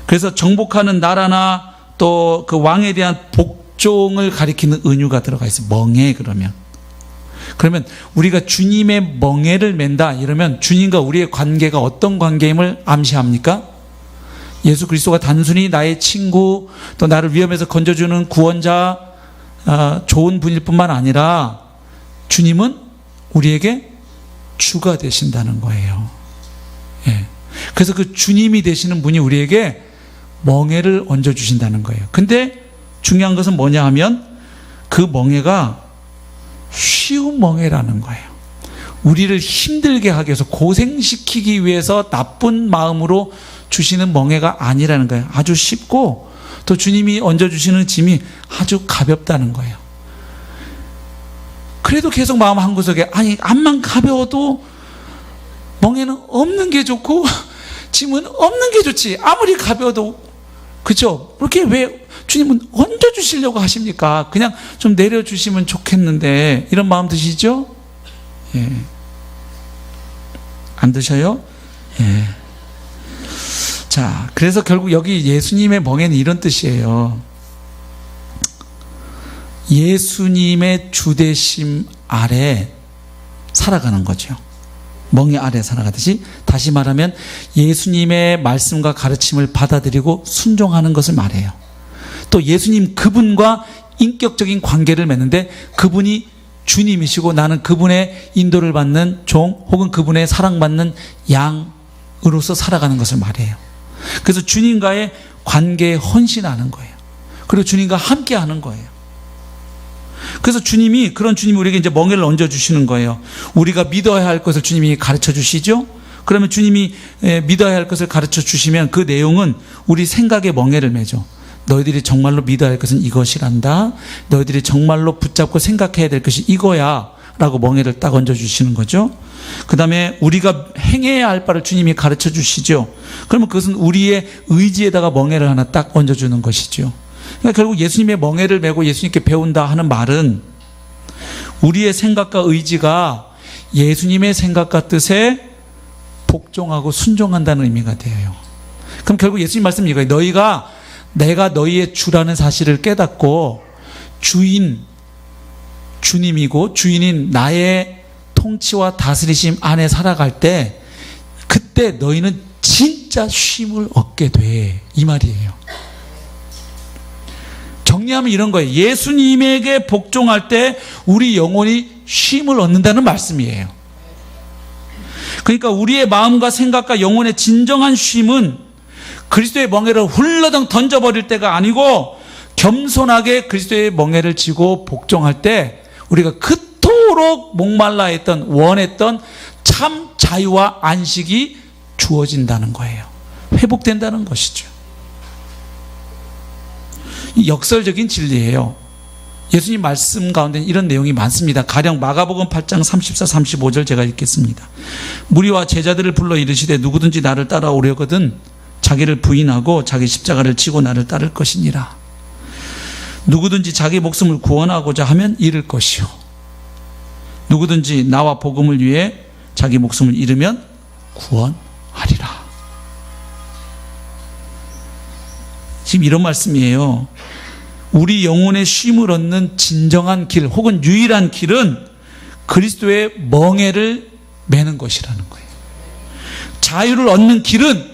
그래서 정복하는 나라나 또 그 왕에 대한 복종을 가리키는 은유가 들어가 있어요. 멍에 그러면 우리가 주님의 멍에를 맨다 이러면 주님과 우리의 관계가 어떤 관계임을 암시합니까? 예수 그리스도가 단순히 나의 친구 또 나를 위험에서 건져주는 구원자 좋은 분일 뿐만 아니라 주님은 우리에게 주가 되신다는 거예요. 예. 그래서 그 주님이 되시는 분이 우리에게 멍에를 얹어주신다는 거예요. 근데 중요한 것은 뭐냐 하면 그 멍에가 쉬운 멍에라는 거예요. 우리를 힘들게 하기 위해서 고생시키기 위해서 나쁜 마음으로 주시는 멍에가 아니라는 거예요. 아주 쉽고 또 주님이 얹어주시는 짐이 아주 가볍다는 거예요. 그래도 계속 마음 한구석에 아니 암만 가벼워도 멍에는 없는 게 좋고 짐은 없는 게 좋지. 아무리 가벼워도 그렇죠? 그렇게 왜 주님은 얹어주시려고 하십니까? 그냥 좀 내려주시면 좋겠는데 이런 마음 드시죠? 예. 안 드셔요? 예. 자, 그래서 결국 여기 예수님의 멍에는 이런 뜻이에요. 예수님의 주대심 아래 살아가는 거죠. 멍에 아래 살아가듯이 다시 말하면 예수님의 말씀과 가르침을 받아들이고 순종하는 것을 말해요. 또 예수님 그분과 인격적인 관계를 맺는데 그분이 주님이시고 나는 그분의 인도를 받는 종 혹은 그분의 사랑받는 양으로서 살아가는 것을 말해요. 그래서 주님과의 관계에 헌신하는 거예요. 그리고 주님과 함께 하는 거예요. 그래서 그런 주님이 우리에게 이제 멍에를 얹어주시는 거예요. 우리가 믿어야 할 것을 주님이 가르쳐 주시죠? 그러면 주님이 믿어야 할 것을 가르쳐 주시면 그 내용은 우리 생각에 멍에를 매죠. 너희들이 정말로 믿어야 할 것은 이것이란다. 너희들이 정말로 붙잡고 생각해야 될 것이 이거야. 라고 멍에를 딱 얹어주시는 거죠. 그 다음에 우리가 행해야 할 바를 주님이 가르쳐 주시죠. 그러면 그것은 우리의 의지에다가 멍에를 하나 딱 얹어주는 것이죠. 그러니까 결국 예수님의 멍에를 메고 예수님께 배운다 하는 말은 우리의 생각과 의지가 예수님의 생각과 뜻에 복종하고 순종한다는 의미가 돼요. 그럼 결국 예수님 말씀은 이거예요. 내가 너희의 주라는 사실을 깨닫고 주님이고 주인인 나의 통치와 다스리심 안에 살아갈 때 그때 너희는 진짜 쉼을 얻게 돼. 이 말이에요. 정리하면 이런 거예요. 예수님에게 복종할 때 우리 영혼이 쉼을 얻는다는 말씀이에요. 그러니까 우리의 마음과 생각과 영혼의 진정한 쉼은 그리스도의 멍에를 훌러덩 던져버릴 때가 아니고 겸손하게 그리스도의 멍에를 지고 복종할 때 우리가 그토록 목말라 했던 원했던 참 자유와 안식이 주어진다는 거예요. 회복된다는 것이죠. 이 역설적인 진리예요. 예수님 말씀 가운데 이런 내용이 많습니다. 가령 마가복음 8장 34, 35절 제가 읽겠습니다. 무리와 제자들을 불러 이르시되 누구든지 나를 따라오려거든 자기를 부인하고 자기 십자가를 지고 나를 따를 것이니라. 누구든지 자기 목숨을 구원하고자 하면 잃을 것이요 누구든지 나와 복음을 위해 자기 목숨을 잃으면 구원하리라. 지금 이런 말씀이에요. 우리 영혼의 쉼을 얻는 진정한 길 혹은 유일한 길은 그리스도의 멍에를 매는 것이라는 거예요. 자유를 얻는 길은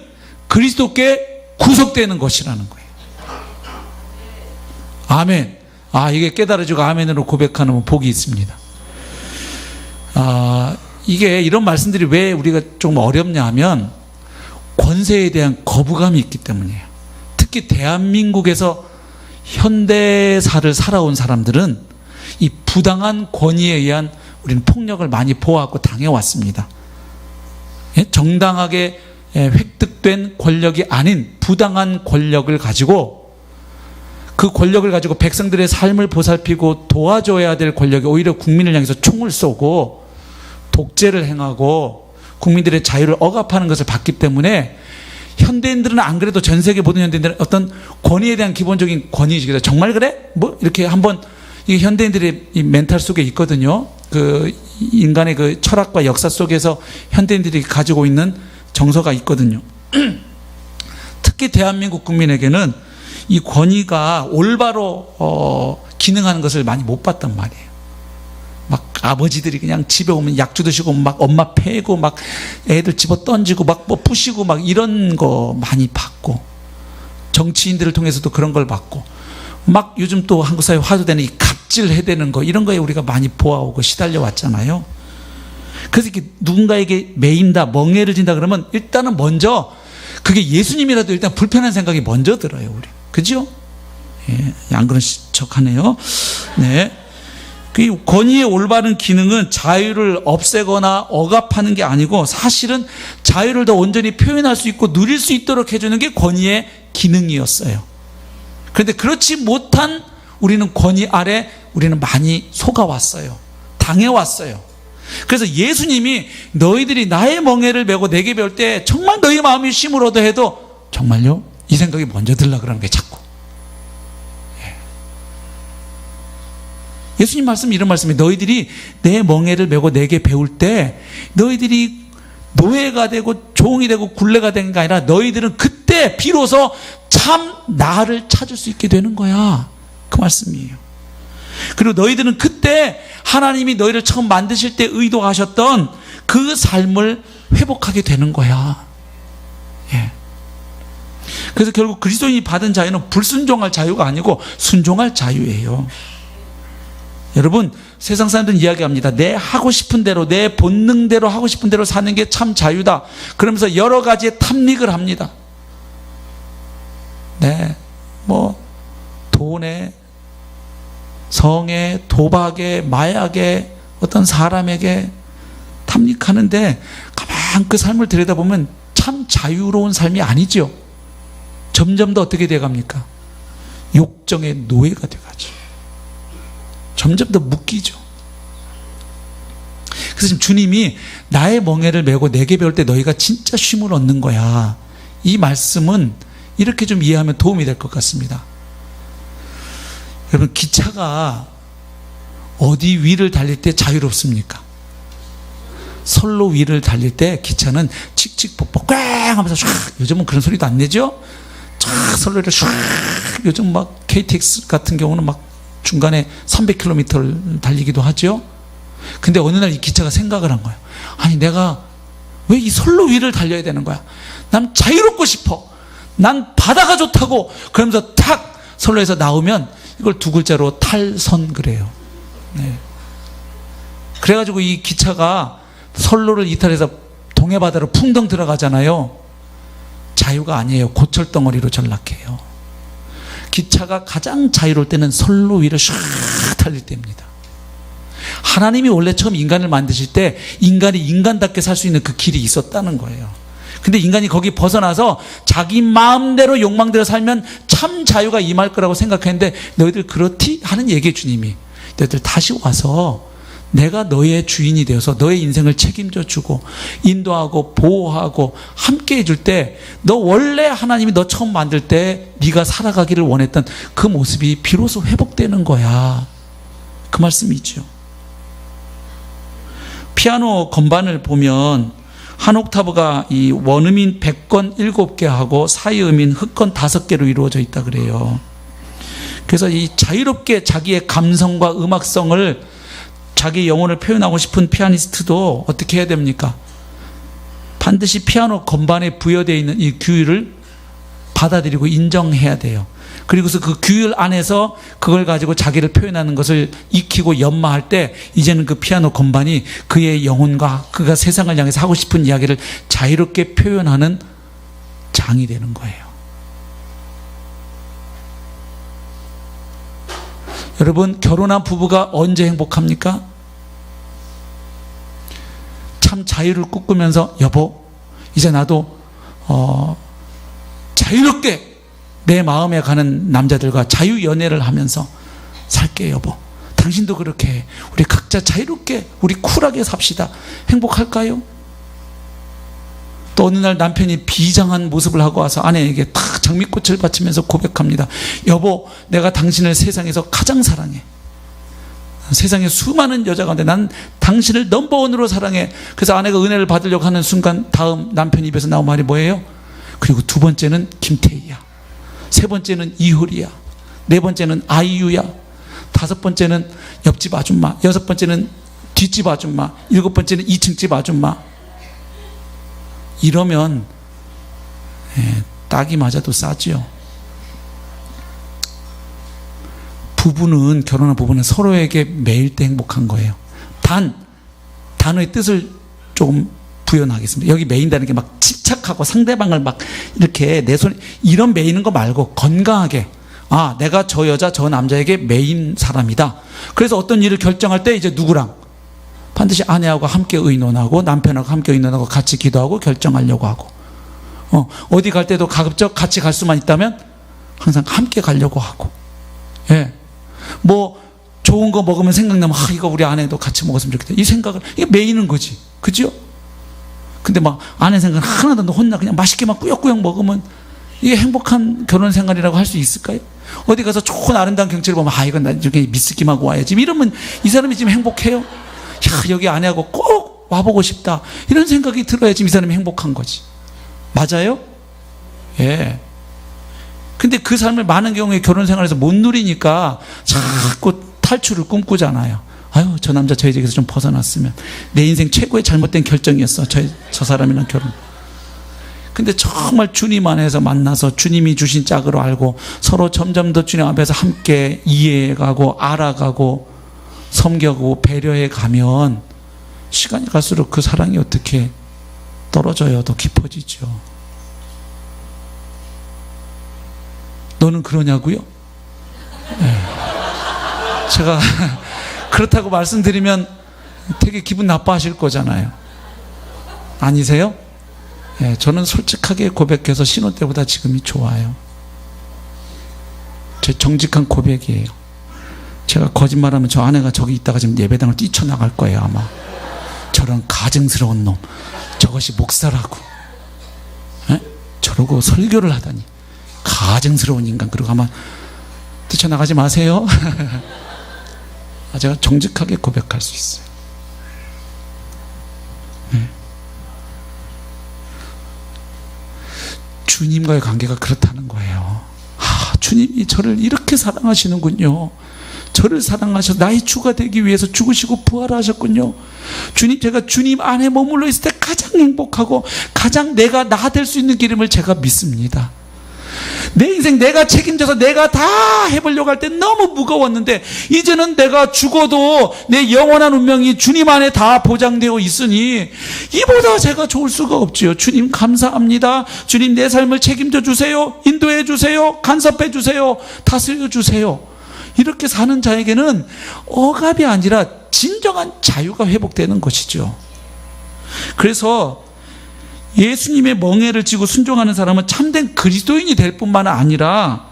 그리스도께 구속되는 것이라는 거예요. 아멘. 이게 깨달아지고 아멘으로 고백하는 복이 있습니다. 이게 이런 말씀들이 왜 우리가 좀 어렵냐 하면 권세에 대한 거부감이 있기 때문이에요. 특히 대한민국에서 현대사를 살아온 사람들은 이 부당한 권위에 의한 우리는 폭력을 많이 보아왔고 당해왔습니다. 정당하게 획득된 권력이 아닌 부당한 권력을 가지고 그 권력을 가지고 백성들의 삶을 보살피고 도와줘야 될 권력이 오히려 국민을 향해서 총을 쏘고 독재를 행하고 국민들의 자유를 억압하는 것을 봤기 때문에 현대인들은 안 그래도 전 세계 모든 현대인들은 어떤 권위에 대한 기본적인 권위의식이다. 정말 그래? 뭐 이렇게 한번 이 현대인들의 이 멘탈 속에 있거든요. 그 인간의 그 철학과 역사 속에서 현대인들이 가지고 있는 정서가 있거든요. 특히 대한민국 국민에게는 이 권위가 올바로 기능하는 것을 많이 못 봤단 말이에요. 막 아버지들이 그냥 집에 오면 약주 드시고 막 엄마 패고 막 애들 집어 던지고 막 뭐 부시고 막 이런 거 많이 봤고, 정치인들을 통해서도 그런 걸 봤고, 막 요즘 또 한국 사회에 화두되는 이 갑질 해대는 거, 이런 거에 우리가 많이 보아오고 시달려 왔잖아요. 그래서 이렇게 누군가에게 매인다, 멍해를 진다 그러면 일단은 먼저 그게 예수님이라도 일단 불편한 생각이 먼저 들어요, 우리. 그죠? 예, 안 그런 척하네요. 네. 그 권위의 올바른 기능은 자유를 없애거나 억압하는 게 아니고 사실은 자유를 더 온전히 표현할 수 있고 누릴 수 있도록 해주는 게 권위의 기능이었어요. 그런데 그렇지 못한 우리는 권위 아래 우리는 많이 속아왔어요. 당해왔어요. 그래서 예수님이 너희들이 나의 멍에를 메고 내게 배울 때 정말 너희 마음이 쉼을 얻어 해도 정말요? 이 생각이 먼저 들려고 그러는 게 자꾸. 예수님 말씀 이런 말씀이에요. 너희들이 내 멍에를 메고 내게 배울 때 너희들이 노예가 되고 종이 되고 굴레가 되는 게 아니라 너희들은 그때 비로소 참 나를 찾을 수 있게 되는 거야. 그 말씀이에요. 그리고 너희들은 그때 하나님이 너희를 처음 만드실 때 의도하셨던 그 삶을 회복하게 되는 거야. 예. 그래서 결국 그리스도인이 받은 자유는 불순종할 자유가 아니고 순종할 자유예요. 여러분, 세상 사람들은 이야기합니다. 내 하고 싶은 대로, 내 본능대로 하고 싶은 대로 사는 게 참 자유다. 그러면서 여러 가지의 탐닉을 합니다. 네, 뭐 돈에, 성에, 도박에, 마약에, 어떤 사람에게 탐닉하는데 가만 그 삶을 들여다보면 참 자유로운 삶이 아니죠. 점점 더 어떻게 돼갑니까? 욕정의 노예가 돼가죠. 점점 더 묶이죠. 그래서 지금 주님이 나의 멍에를 메고 내게 배울 때 너희가 진짜 쉼을 얻는 거야. 이 말씀은 이렇게 좀 이해하면 도움이 될 것 같습니다. 여러분, 기차가 어디 위를 달릴 때 자유롭습니까? 선로 위를 달릴 때 기차는 칙칙폭폭 꽝 하면서 샥, 요즘은 그런 소리도 안 내죠? 쫙 선로를 샥, 요즘 막 KTX 같은 경우는 막 중간에 300km를 달리기도 하죠. 근데 어느 날 이 기차가 생각을 한 거예요. 아니, 내가 왜 이 선로 위를 달려야 되는 거야? 난 자유롭고 싶어. 난 바다가 좋다고. 그러면서 탁 선로에서 나오면 이걸 두 글자로 탈선 그래요. 네. 그래가지고 이 기차가 선로를 이탈해서 동해바다로 풍덩 들어가잖아요. 자유가 아니에요. 고철덩어리로 전락해요. 기차가 가장 자유로울 때는 선로 위를 샥 달릴 때입니다. 하나님이 원래 처음 인간을 만드실 때 인간이 인간답게 살 수 있는 그 길이 있었다는 거예요. 근데 인간이 거기 벗어나서 자기 마음대로 욕망대로 살면 참 자유가 임할 거라고 생각했는데 너희들 그렇디? 하는 얘기에 주님이 너희들 다시 와서 내가 너의 주인이 되어서 너의 인생을 책임져 주고 인도하고 보호하고 함께 해줄 때 너 원래 하나님이 너 처음 만들 때 네가 살아가기를 원했던 그 모습이 비로소 회복되는 거야. 그 말씀이죠. 피아노 건반을 보면 한 옥타브가 이 원음인 100건 7개 하고 사이음인 흑건 5개로 이루어져 있다 그래요. 그래서 이 자유롭게 자기의 감성과 음악성을 자기 영혼을 표현하고 싶은 피아니스트도 어떻게 해야 됩니까? 반드시 피아노 건반에 부여되어 있는 이 규율을 받아들이고 인정해야 돼요. 그리고서 그 규율 안에서 그걸 가지고 자기를 표현하는 것을 익히고 연마할 때 이제는 그 피아노 건반이 그의 영혼과 그가 세상을 향해서 하고 싶은 이야기를 자유롭게 표현하는 장이 되는 거예요. 여러분, 결혼한 부부가 언제 행복합니까? 참 자유를 꿈꾸면서 여보, 이제 나도 자유롭게 내 마음에 가는 남자들과 자유연애를 하면서 살게 여보. 당신도 그렇게 해. 우리 각자 자유롭게 우리 쿨하게 삽시다. 행복할까요? 또 어느 날 남편이 비장한 모습을 하고 와서 아내에게 탁 장미꽃을 바치면서 고백합니다. 여보, 내가 당신을 세상에서 가장 사랑해. 세상에 수많은 여자 가운데 난 당신을 넘버원으로 사랑해. 그래서 아내가 은혜를 받으려고 하는 순간 다음 남편 입에서 나온 말이 뭐예요? 그리고 두 번째는 김태희야. 세 번째는 이효리야. 네 번째는 아이유야. 다섯 번째는 옆집 아줌마. 여섯 번째는 뒷집 아줌마. 일곱 번째는 2층 집 아줌마. 이러면 딱이 맞아도 싸지요. 부부는, 결혼한 부부는 서로에게 매일 때 행복한 거예요. 단어의 뜻을 조금 부연하겠습니다. 여기 매인다는 게 막 집착하고 상대방을 막 이렇게 내 손, 이런 매이는 거 말고 건강하게, 아, 내가 저 여자, 저 남자에게 매인 사람이다. 그래서 어떤 일을 결정할 때 이제 누구랑? 반드시 아내하고 함께 의논하고 남편하고 함께 의논하고 같이 기도하고 결정하려고 하고, 어디 갈 때도 가급적 같이 갈 수만 있다면 항상 함께 가려고 하고, 예. 뭐 좋은 거 먹으면 생각나면 이거 우리 아내도 같이 먹었으면 좋겠다. 이 생각을, 이게 매이는 거지. 그죠? 근데 막 아내 생각 하나도 혼나 그냥 맛있게 막 꾸역꾸역 먹으면 이게 행복한 결혼 생활이라고 할 수 있을까요? 어디 가서 좋은 아름다운 경치를 보면 이건 나 저기 미스김하고 와야지. 이러면 이 사람이 지금 행복해요? 야, 여기 아내하고 꼭 와보고 싶다. 이런 생각이 들어야 지금 이 사람이 행복한 거지. 맞아요? 예. 근데 그 삶을 많은 경우에 결혼 생활에서 못 누리니까 자꾸 탈출을 꿈꾸잖아요. 아유, 저 남자 저 여자에게서 좀 벗어났으면. 내 인생 최고의 잘못된 결정이었어. 저 사람이랑 결혼. 근데 정말 주님 안에서 만나서 주님이 주신 짝으로 알고 서로 점점 더 주님 앞에서 함께 이해해가고 알아가고 섬겨고 배려해 가면 시간이 갈수록 그 사랑이 어떻게 떨어져요? 더 깊어지죠. 너는 그러냐고요? 네. 제가 그렇다고 말씀드리면 되게 기분 나빠하실 거잖아요. 아니세요? 네, 저는 솔직하게 고백해서 신혼 때보다 지금이 좋아요. 제 정직한 고백이에요. 제가 거짓말하면 저 아내가 저기 있다가 지금 예배당을 뛰쳐나갈 거예요 아마. 저런 가증스러운 놈, 저것이 목사라고, 에? 저러고 설교를 하다니, 가증스러운 인간. 그러고 아마 뛰쳐나가지 마세요. 제가 정직하게 고백할 수 있어요. 주님과의 관계가 그렇다는 거예요. 주님이 저를 이렇게 사랑하시는군요. 저를 사랑하셔서 나의 주가 되기 위해서 죽으시고 부활하셨군요. 주님, 제가 주님 안에 머물러 있을 때 가장 행복하고 가장 내가 나 될 수 있는 길임을 제가 믿습니다. 내 인생 내가 책임져서 내가 다 해보려고 할 때 너무 무거웠는데 이제는 내가 죽어도 내 영원한 운명이 주님 안에 다 보장되어 있으니 이보다 제가 좋을 수가 없지요. 주님 감사합니다. 주님 내 삶을 책임져 주세요. 인도해 주세요. 간섭해 주세요. 다스려 주세요. 이렇게 사는 자에게는 억압이 아니라 진정한 자유가 회복되는 것이죠. 그래서 예수님의 멍에를 쥐고 순종하는 사람은 참된 그리스도인이 될 뿐만 아니라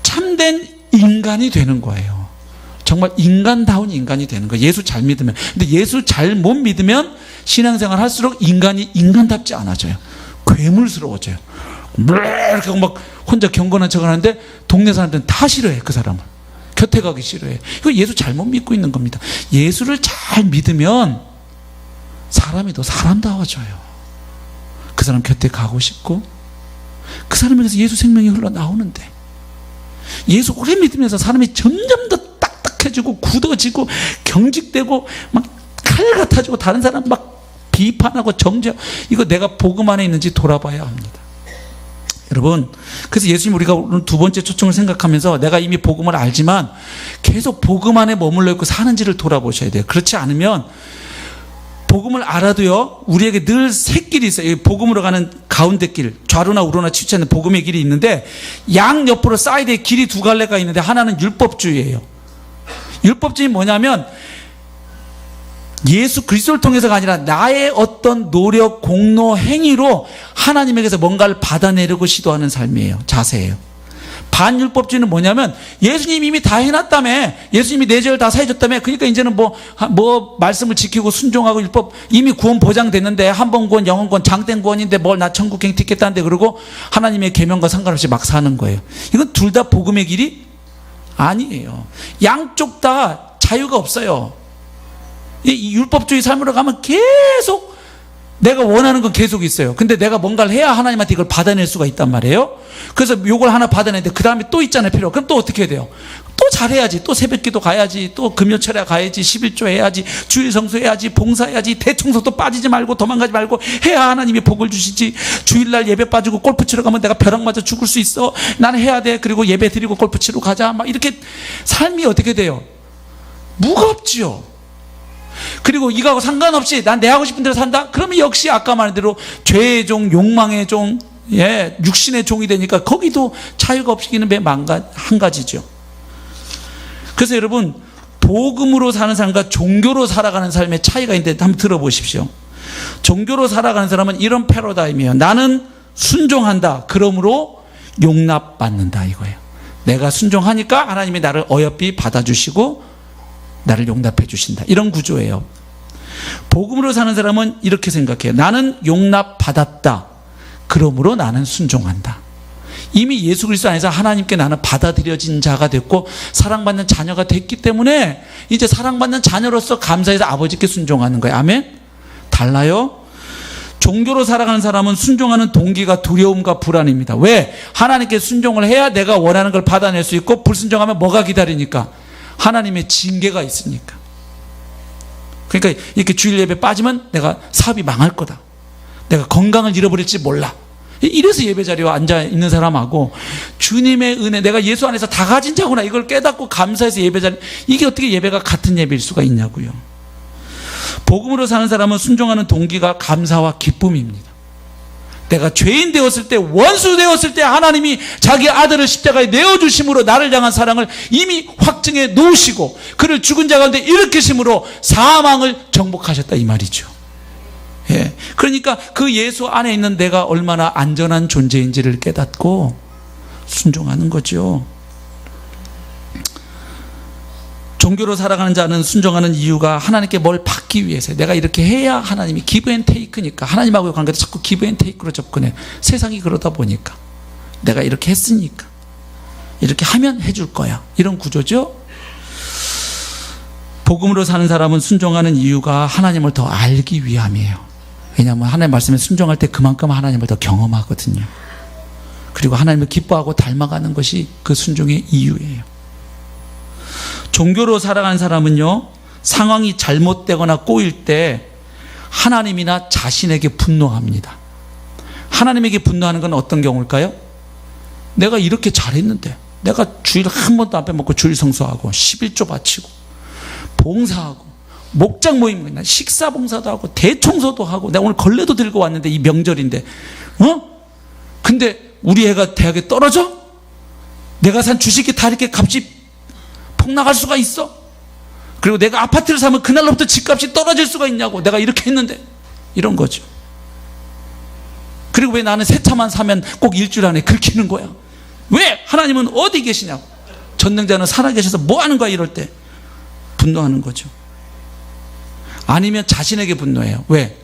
참된 인간이 되는 거예요. 정말 인간다운 인간이 되는 거예요. 예수 잘 믿으면. 근데 예수 잘 못 믿으면 신앙생활 할수록 인간이 인간답지 않아져요. 괴물스러워져요. 이렇게 막 혼자 경건한 척을 하는데 동네 사람들은 다 싫어해, 그 사람을. 곁에 가기 싫어해. 이거 예수 잘못 믿고 있는 겁니다. 예수를 잘 믿으면 사람이 더 사람다워져요. 그 사람 곁에 가고 싶고, 그 사람에게서 예수 생명이 흘러나오는데, 예수 오래 믿으면서 사람이 점점 더 딱딱해지고 굳어지고 경직되고 막 칼 같아지고 다른 사람 막 비판하고 정죄하고, 이거 내가 복음 안에 있는지 돌아봐야 합니다. 여러분, 그래서 예수님 우리가 오늘 두 번째 초청을 생각하면서 내가 이미 복음을 알지만 계속 복음 안에 머물러 있고 사는지를 돌아보셔야 돼요. 그렇지 않으면 복음을 알아도요, 우리에게 늘 새 길이 있어요. 복음으로 가는 가운데 길, 좌로나 우로나 치우치 않는 복음의 길이 있는데, 양 옆으로 사이드에 길이 두 갈래가 있는데 하나는 율법주의예요. 율법주의 뭐냐면 예수 그리스도를 통해서가 아니라 나의 어떤 노력, 공로, 행위로 하나님에게서 뭔가를 받아내려고 시도하는 삶이에요. 자세예요. 반율법주의는 뭐냐면 예수님이 이미 다 해놨다며, 예수님이 내 죄를 다 사해줬다며, 그러니까 이제는 뭐 말씀을 지키고 순종하고 율법 이미 구원 보장됐는데, 한 번 구원 영원 구원 장된 구원인데 뭘 나 천국 행 티켓다는데, 그러고 하나님의 계명과 상관없이 막 사는 거예요. 이건 둘 다 복음의 길이 아니에요. 양쪽 다 자유가 없어요. 이 율법주의 삶으로 가면 계속 내가 원하는 건 계속 있어요. 근데 내가 뭔가를 해야 하나님한테 이걸 받아낼 수가 있단 말이에요. 그래서 요걸 하나 받아내는데 그 다음에 또 있잖아요, 필요. 그럼 또 어떻게 해야 돼요? 또 잘해야지. 또 새벽기도 가야지. 또 금요철에 가야지. 11조 해야지. 주일 성수해야지. 봉사해야지. 대청소도 빠지지 말고 도망가지 말고 해야 하나님이 복을 주시지. 주일날 예배 빠지고 골프 치러 가면 내가 벼락 맞아 죽을 수 있어. 나는 해야 돼. 그리고 예배 드리고 골프 치러 가자. 막 이렇게 삶이 어떻게 돼요? 무겁지요. 그리고 이거하고 상관없이 난 내 하고 싶은 대로 산다? 그러면 역시 아까 말한 대로 죄의 종, 욕망의 종, 육신의 종이 되니까 거기도 자유가 없이기는 한 가지죠. 그래서 여러분, 복음으로 사는 삶과 종교로 살아가는 삶의 차이가 있는데 한번 들어보십시오. 종교로 살아가는 사람은 이런 패러다임이에요. 나는 순종한다. 그러므로 용납받는다, 이거예요. 내가 순종하니까 하나님이 나를 어여삐 받아주시고 나를 용납해 주신다. 이런 구조예요. 복음으로 사는 사람은 이렇게 생각해요. 나는 용납받았다. 그러므로 나는 순종한다. 이미 예수 그리스도 안에서 하나님께 나는 받아들여진 자가 됐고 사랑받는 자녀가 됐기 때문에 이제 사랑받는 자녀로서 감사해서 아버지께 순종하는 거예요. 아멘? 달라요? 종교로 살아가는 사람은 순종하는 동기가 두려움과 불안입니다. 왜? 하나님께 순종을 해야 내가 원하는 걸 받아낼 수 있고, 불순종하면 뭐가 기다리니까? 하나님의 징계가 있으니까. 그러니까 이렇게 주일 예배 빠지면 내가 사업이 망할 거다. 내가 건강을 잃어버릴지 몰라. 이래서 예배 자리에 앉아 있는 사람하고, 주님의 은혜, 내가 예수 안에서 다 가진 자구나, 이걸 깨닫고 감사해서 예배 자리, 이게 어떻게 예배가 같은 예배일 수가 있냐고요. 복음으로 사는 사람은 순종하는 동기가 감사와 기쁨입니다. 내가 죄인 되었을 때, 원수 되었을 때 하나님이 자기 아들을 십자가에 내어주심으로 나를 향한 사랑을 이미 확증해 놓으시고 그를 죽은 자 가운데 일으키심으로 사망을 정복하셨다, 이 말이죠. 예. 그러니까 그 예수 안에 있는 내가 얼마나 안전한 존재인지를 깨닫고 순종하는 거죠. 종교로 살아가는 자는 순종하는 이유가 하나님께 뭘 받기 위해서, 내가 이렇게 해야 하나님이 기브 앤 테이크니까, 하나님하고의 관계도 자꾸 기브 앤 테이크로 접근해. 세상이 그러다 보니까, 내가 이렇게 했으니까 이렇게 하면 해줄 거야, 이런 구조죠. 복음으로 사는 사람은 순종하는 이유가 하나님을 더 알기 위함이에요. 왜냐하면 하나님 말씀에 순종할 때 그만큼 하나님을 더 경험하거든요. 그리고 하나님을 기뻐하고 닮아가는 것이 그 순종의 이유예요. 종교로 살아가는 사람은요, 상황이 잘못되거나 꼬일 때 하나님이나 자신에게 분노합니다. 하나님에게 분노하는 건 어떤 경우일까요? 내가 이렇게 잘했는데, 내가 주일 한 번도 안 빼먹고 주일 성수하고 11조 바치고 봉사하고 목장 모임, 식사 봉사도 하고 대청소도 하고, 내가 오늘 걸레도 들고 왔는데 이 명절인데, 근데 우리 애가 대학에 떨어져? 내가 산 주식이 다 이렇게 값이 폭락할 수가 있어? 그리고 내가 아파트를 사면 그날로부터 집값이 떨어질 수가 있냐고, 내가 이렇게 했는데, 이런 거죠. 그리고 왜 나는 새 차만 사면 꼭 일주일 안에 긁히는 거야? 왜? 하나님은 어디 계시냐고. 전능자는 살아계셔서 뭐 하는 거야? 이럴 때 분노하는 거죠. 아니면 자신에게 분노해요. 왜?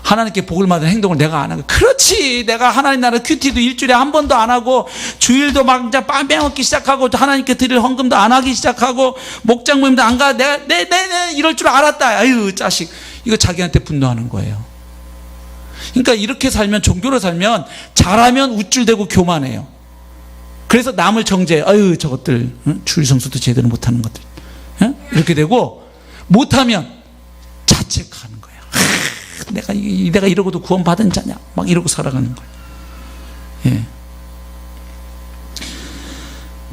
하나님께 복을 받은 행동을 내가 안 하고. 그렇지, 내가 하나님 나라 큐티도 일주일에 한 번도 안 하고, 주일도 막 이제 빵 빼먹기 시작하고, 하나님께 드릴 헌금도 안 하기 시작하고, 목장 모임도 안 가. 내가 이럴 줄 알았다. 아유 자식. 이거 자기한테 분노하는 거예요. 그러니까 이렇게 살면, 종교로 살면 잘하면 우쭐대고 교만해요. 그래서 남을 정죄해. 아유 저것들, 주일 성수도 제대로 못하는 것들, 이렇게 되고, 못하면 자책하는 거예요. 내가 이러고도 구원받은 자냐, 막 이러고 살아가는 거예요. 예.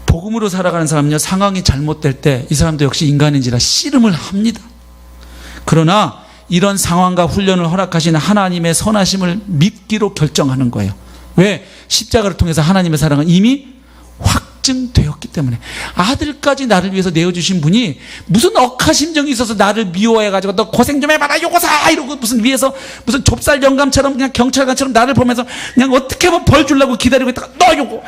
복음으로 살아가는 사람은요, 상황이 잘못될 때 이 사람도 역시 인간인지라 씨름을 합니다. 그러나 이런 상황과 훈련을 허락하시는 하나님의 선하심을 믿기로 결정하는 거예요. 왜? 십자가를 통해서 하나님의 사랑은 이미 확증되었기 때문에. 아들까지 나를 위해서 내어주신 분이 무슨 억하심정이 있어서 나를 미워해가지고 너 고생 좀 해봐라 요거사 이러고 무슨 위에서 무슨 좁쌀 영감처럼 그냥 경찰관처럼 나를 보면서 그냥 어떻게 하면 벌 주려고 기다리고 있다가 너 요거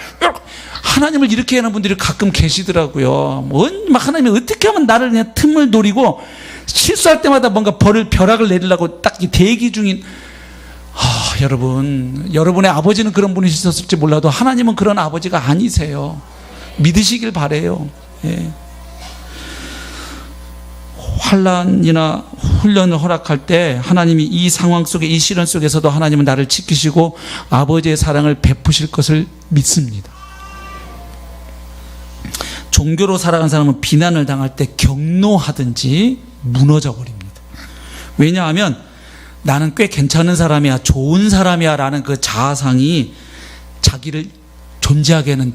하나님을 이렇게 하는 분들이 가끔 계시더라고요. 막 하나님이 어떻게 하면 나를 그냥 틈을 노리고 실수할 때마다 뭔가 벼락을 내리려고 딱 대기 중인. 여러분, 여러분의 아버지는 그런 분이셨을지 몰라도 하나님은 그런 아버지가 아니세요. 믿으시길 바래요. 예. 환난이나 훈련을 허락할 때 하나님이 이 상황 속에, 이 시련 속에서도 하나님은 나를 지키시고 아버지의 사랑을 베푸실 것을 믿습니다. 종교로 살아가는 사람은 비난을 당할 때 경노하든지 무너져 버립니다. 왜냐하면 나는 꽤 괜찮은 사람이야, 좋은 사람이야 라는 그 자아상이 자기를 존재하게 하는,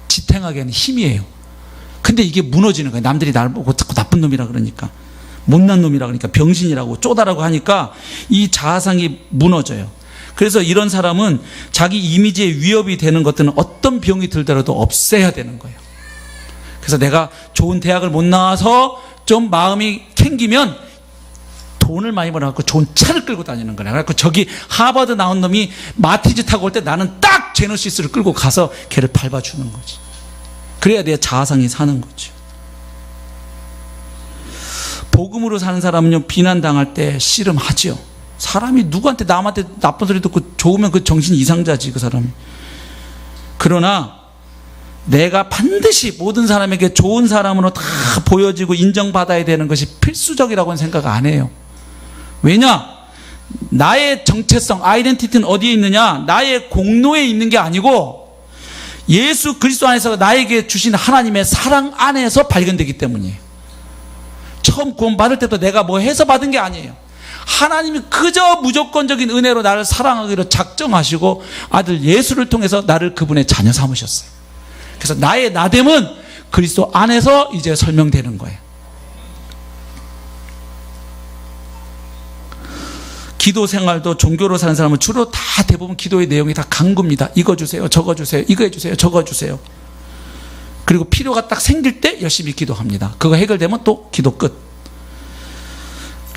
지탱하게 하는 힘이에요. 근데 이게 무너지는 거예요. 남들이 나를 보고 자꾸 나쁜 놈이라 그러니까, 못난 놈이라 그러니까, 병신이라고 쪼다라고 하니까 이 자아상이 무너져요. 그래서 이런 사람은 자기 이미지에 위협이 되는 것들은 어떤 병이 들더라도 없애야 되는 거예요. 그래서 내가 좋은 대학을 못 나와서 좀 마음이 캥기면 돈을 많이 벌어갖고 좋은 차를 끌고 다니는 거야. 그래갖고 저기 하버드 나온 놈이 마티즈 타고 올 때 나는 딱 제너시스를 끌고 가서 걔를 밟아주는 거지. 그래야 내 자아상이 사는 거죠. 복음으로 사는 사람은요, 비난당할 때 씨름하죠. 사람이 누구한테, 남한테 나쁜 소리 듣고 좋으면 그 정신 이상자지, 그 사람이. 그러나 내가 반드시 모든 사람에게 좋은 사람으로 다 보여지고 인정받아야 되는 것이 필수적이라고는 생각 안 해요. 왜냐? 나의 정체성, 아이덴티티는 어디에 있느냐? 나의 공로에 있는 게 아니고 예수 그리스도 안에서 나에게 주신 하나님의 사랑 안에서 발견되기 때문이에요. 처음 구원받을 때도 내가 뭐 해서 받은 게 아니에요. 하나님이 그저 무조건적인 은혜로 나를 사랑하기로 작정하시고 아들 예수를 통해서 나를 그분의 자녀 삼으셨어요. 그래서 나의 나됨은 그리스도 안에서 이제 설명되는 거예요. 기도 생활도 종교로 사는 사람은 주로 다 대부분 기도의 내용이 다 간구입니다. 이거 주세요, 저거 주세요, 이거 해주세요, 저거 주세요. 그리고 필요가 딱 생길 때 열심히 기도합니다. 그거 해결되면 또 기도 끝.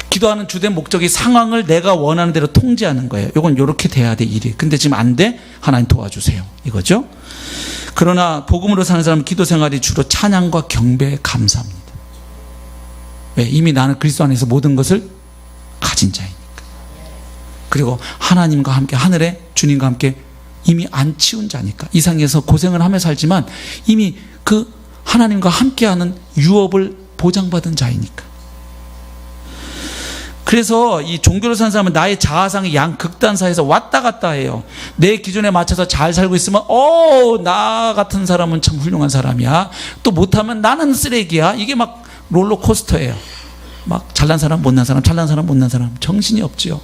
기도하는 주된 목적이 상황을 내가 원하는 대로 통제하는 거예요. 이건 이렇게 돼야 돼, 일이. 근데 지금 안 돼? 하나님 도와주세요, 이거죠. 그러나 복음으로 사는 사람은 기도 생활이 주로 찬양과 경배, 감사합니다. 왜? 이미 나는 그리스도 안에서 모든 것을 가진 자이니까. 그리고 하나님과 함께, 하늘에 주님과 함께 이미 안 치운 자니까. 이 상에서 고생을 하며 살지만 이미 그 하나님과 함께하는 유업을 보장받은 자이니까. 그래서 이 종교로 사는 사람은 나의 자아상이 양극단사에서 왔다 갔다 해요. 내 기준에 맞춰서 잘 살고 있으면 나 같은 사람은 참 훌륭한 사람이야. 또 못하면 나는 쓰레기야. 이게 막 롤러코스터예요. 막 잘난 사람 못난 사람, 잘난 사람 못난 사람, 정신이 없지요.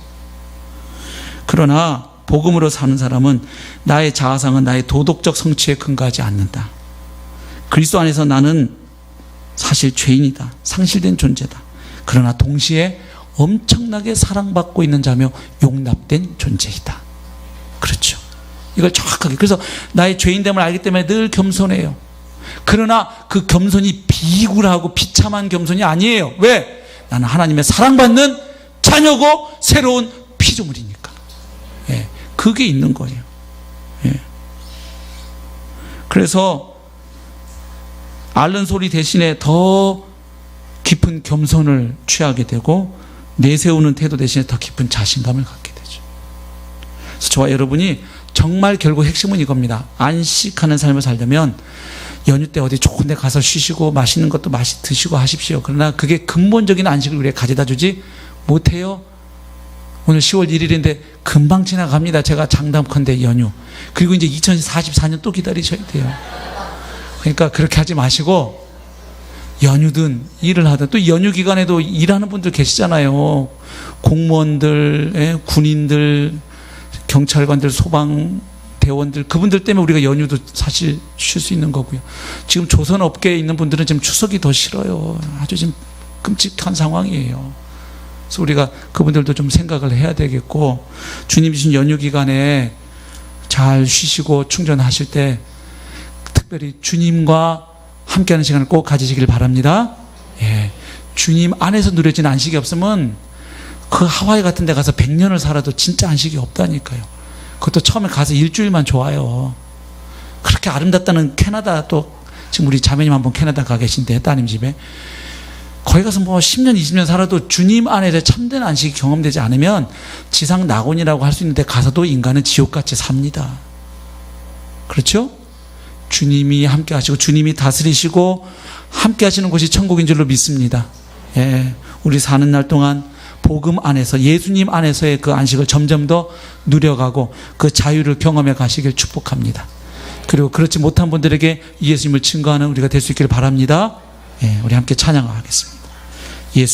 그러나 복음으로 사는 사람은 나의 자아상은 나의 도덕적 성취에 근거하지 않는다. 그리스도 안에서 나는 사실 죄인이다, 상실된 존재다. 그러나 동시에 엄청나게 사랑받고 있는 자며 용납된 존재이다. 그렇죠. 이걸 정확하게. 그래서 나의 죄인됨을 알기 때문에 늘 겸손해요. 그러나 그 겸손이 비굴하고 비참한 겸손이 아니에요. 왜? 나는 하나님의 사랑받는 자녀고 새로운 피조물이니까. 예. 그게 있는 거예요. 예. 그래서 앓는 소리 대신에 더 깊은 겸손을 취하게 되고 내세우는 태도 대신에 더 깊은 자신감을 갖게 되죠. 그래서 저와 여러분이 정말 결국 핵심은 이겁니다. 안식하는 삶을 살려면 연휴 때 어디 좋은 데 가서 쉬시고 맛있는 것도 드시고 하십시오. 그러나 그게 근본적인 안식을 우리에게 가져다 주지 못해요. 오늘 10월 1일인데 금방 지나갑니다. 제가 장담컨대 연휴. 그리고 이제 2044년 또 기다리셔야 돼요. 그러니까 그렇게 하지 마시고 연휴든 일을 하든, 또 연휴 기간에도 일하는 분들 계시잖아요. 공무원들, 군인들, 경찰관들, 소방대원들, 그분들 때문에 우리가 연휴도 사실 쉴 수 있는 거고요. 지금 조선업계에 있는 분들은 지금 추석이 더 싫어요. 아주 지금 끔찍한 상황이에요. 그래서 우리가 그분들도 좀 생각을 해야 되겠고, 주님 주신 연휴 기간에 잘 쉬시고 충전하실 때 특별히 주님과 함께하는 시간을 꼭 가지시길 바랍니다. 예. 주님 안에서 누려진 안식이 없으면 그 하와이 같은 데 가서 100년을 살아도 진짜 안식이 없다니까요. 그것도 처음에 가서 일주일만 좋아요. 그렇게 아름답다는 캐나다, 또 지금 우리 자매님 한 분 캐나다 가 계신데 따님 집에 거기 가서 뭐 10년 20년 살아도 주님 안에 참된 안식이 경험되지 않으면 지상 낙원이라고 할 수 있는데 가서도 인간은 지옥같이 삽니다. 그렇죠? 주님이 함께 하시고 주님이 다스리시고 함께 하시는 곳이 천국인 줄로 믿습니다. 예, 우리 사는 날 동안 복음 안에서, 예수님 안에서의 그 안식을 점점 더 누려가고 그 자유를 경험해 가시길 축복합니다. 그리고 그렇지 못한 분들에게 예수님을 증거하는 우리가 될 수 있기를 바랍니다. 예, 우리 함께 찬양하겠습니다.